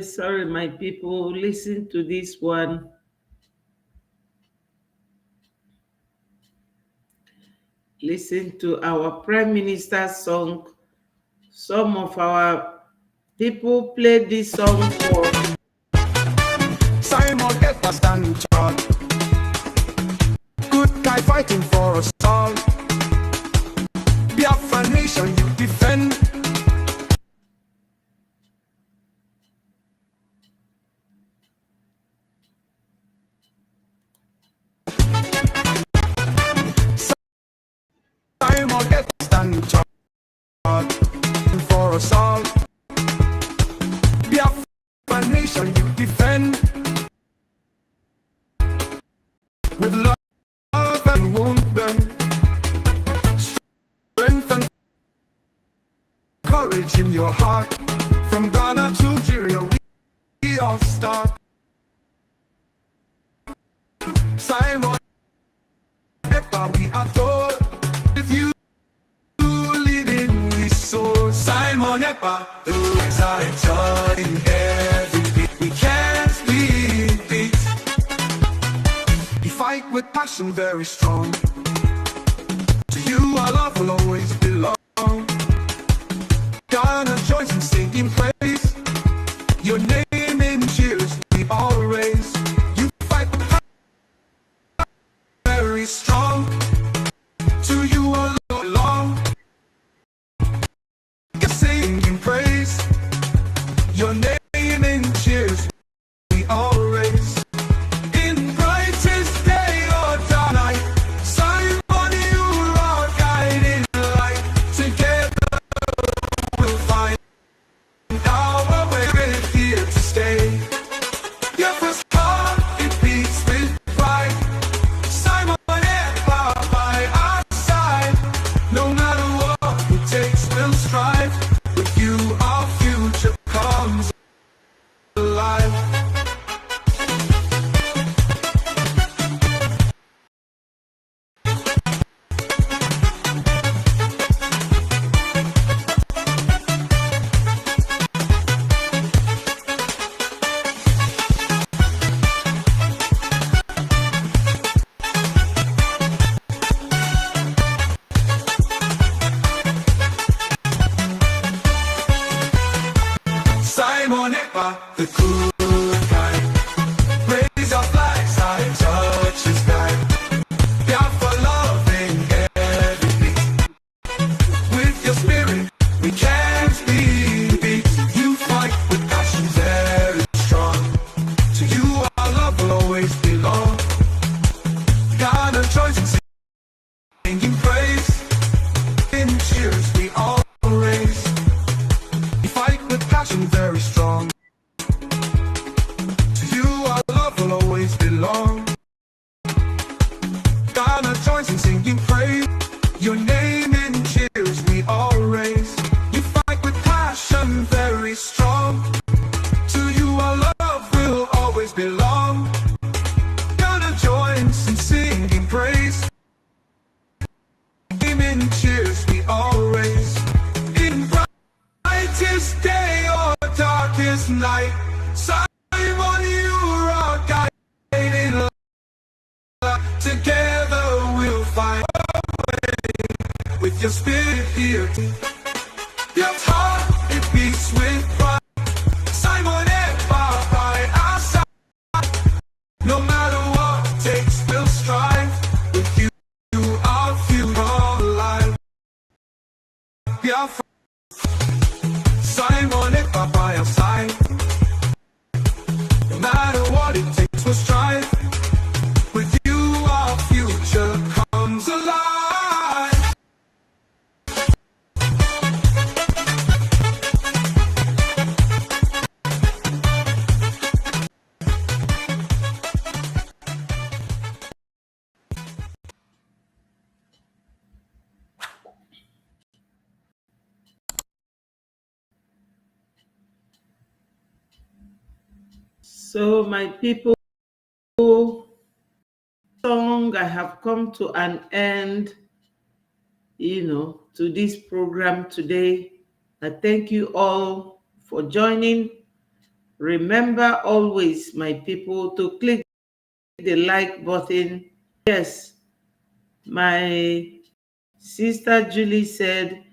Sorry, my people. Listen to this one. Listen to our Prime Minister's song. Some of our people played this song for Simon Ekpa stand in charge. Good guy fighting for us all. Biafra nation you defend. Simon Ekpa stand in charge for us all. Biafra nation you defend. With love and wounded, strength and courage in your heart. From Ghana to Nigeria, we all start. Simon Ekpa, we adore. With you leading, we soar. Simon Ekpa, the ways are enjoying every beat. We can't be beat. You fight with passion very strong. To you our love will always belong. Ghana joins in singing praise. Your name in cheers we all raise. You fight with passion very strong. To you our love belong. Singing praise. Your name in cheers we all raise. In brightest day or dark night, Simon, you are guiding light. Together we'll find our way. We're here to stay. Your first heart, it beats with pride. Simon Ekpa by our side. No matter what it takes, we'll strive. With you, our future comes alive. Simon Ekpa, the cool guy. Raise our flags high, touch the sky. Biafra loving every beat. With your spirit, we can't be beat. You fight with passion very strong. To you our love will always belong. Ghana joins in singing praise. In cheers we all raise. You fight with passion very strong. To you our love will always belong. Ghana joins in singing praise. Your name in cheers we all raise. You fight with passion very strong. To you our love will always belong. Ghana joins in singing praise. Name in cheers we all raise. In this night. Simon, you are guiding light. Together we'll find a way. With your spirit here, your heart, it beats with pride. Simon, Ekpa by our side. No matter what it takes, we'll strive. With you, our future alive. Biafra, Simon, Ekpa by our side. No matter what it takes, we'll strive. With you, our future comes alive. So, my people, song, I have come to an end, to this program today. I thank you all for joining. Remember always, my people, to click the like button. Yes, my sister Julie said,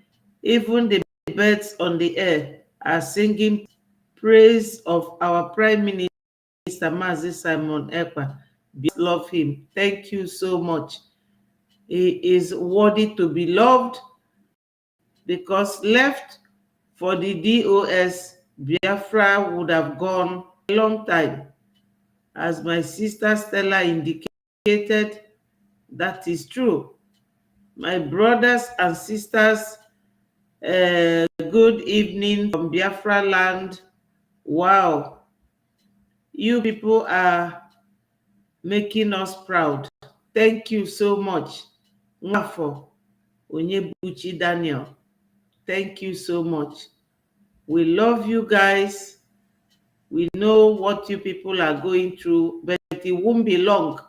even the birds on the air are singing praise of our Prime Minister, Mazi Simon Ekpa. Love him. Thank you so much. He is worthy to be loved, because left for the DOS, Biafra would have gone a long time. As my sister Stella indicated, that is true. My brothers and sisters, good evening from Biafra land. Wow, you people are making us proud. Thank you so much. Nwafo Onyebuchi Daniel, thank you so much. We love you guys. We know what you people are going through, but it won't be long.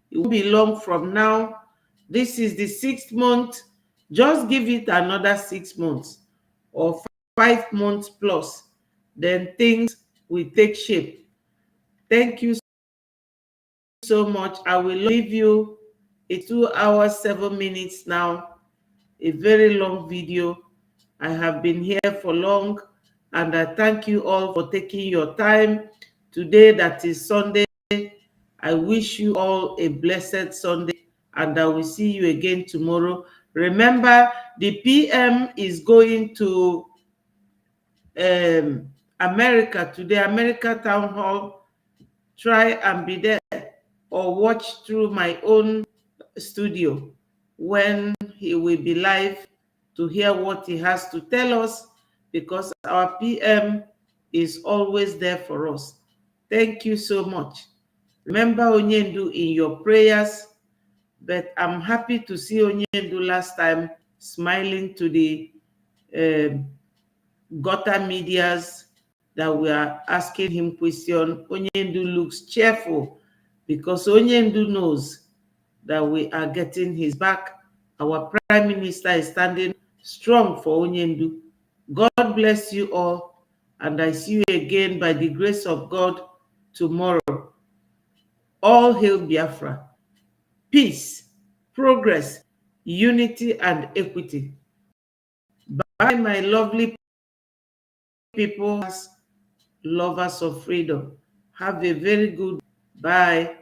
It won't be long from now. This is the 6th month. Just give it another 6 months or 5 months plus. Then things will take shape. Thank you so much. I will leave you a 2 hours, 7 minutes now. A very long video. I have been here for long, and I thank you all for taking your time today, that is Sunday. I wish you all a blessed Sunday, and I will see you again tomorrow. Remember, the PM is going to America today, America Town Hall. Try and be there or watch through my own studio when he will be live to hear what he has to tell us, because our PM is always there for us. Thank you so much. Remember Onyendu in your prayers, but I'm happy to see Onyendu last time smiling to the gutter medias that were asking him question. Onyendu looks cheerful, because Onyendu knows that we are getting his back. Our Prime Minister is standing strong for Onyendu. God bless you all, and I see you again by the grace of God tomorrow. All hail Biafra. Peace, progress, unity, and equity. Bye, my lovely people, lovers of freedom. Have a very good bye.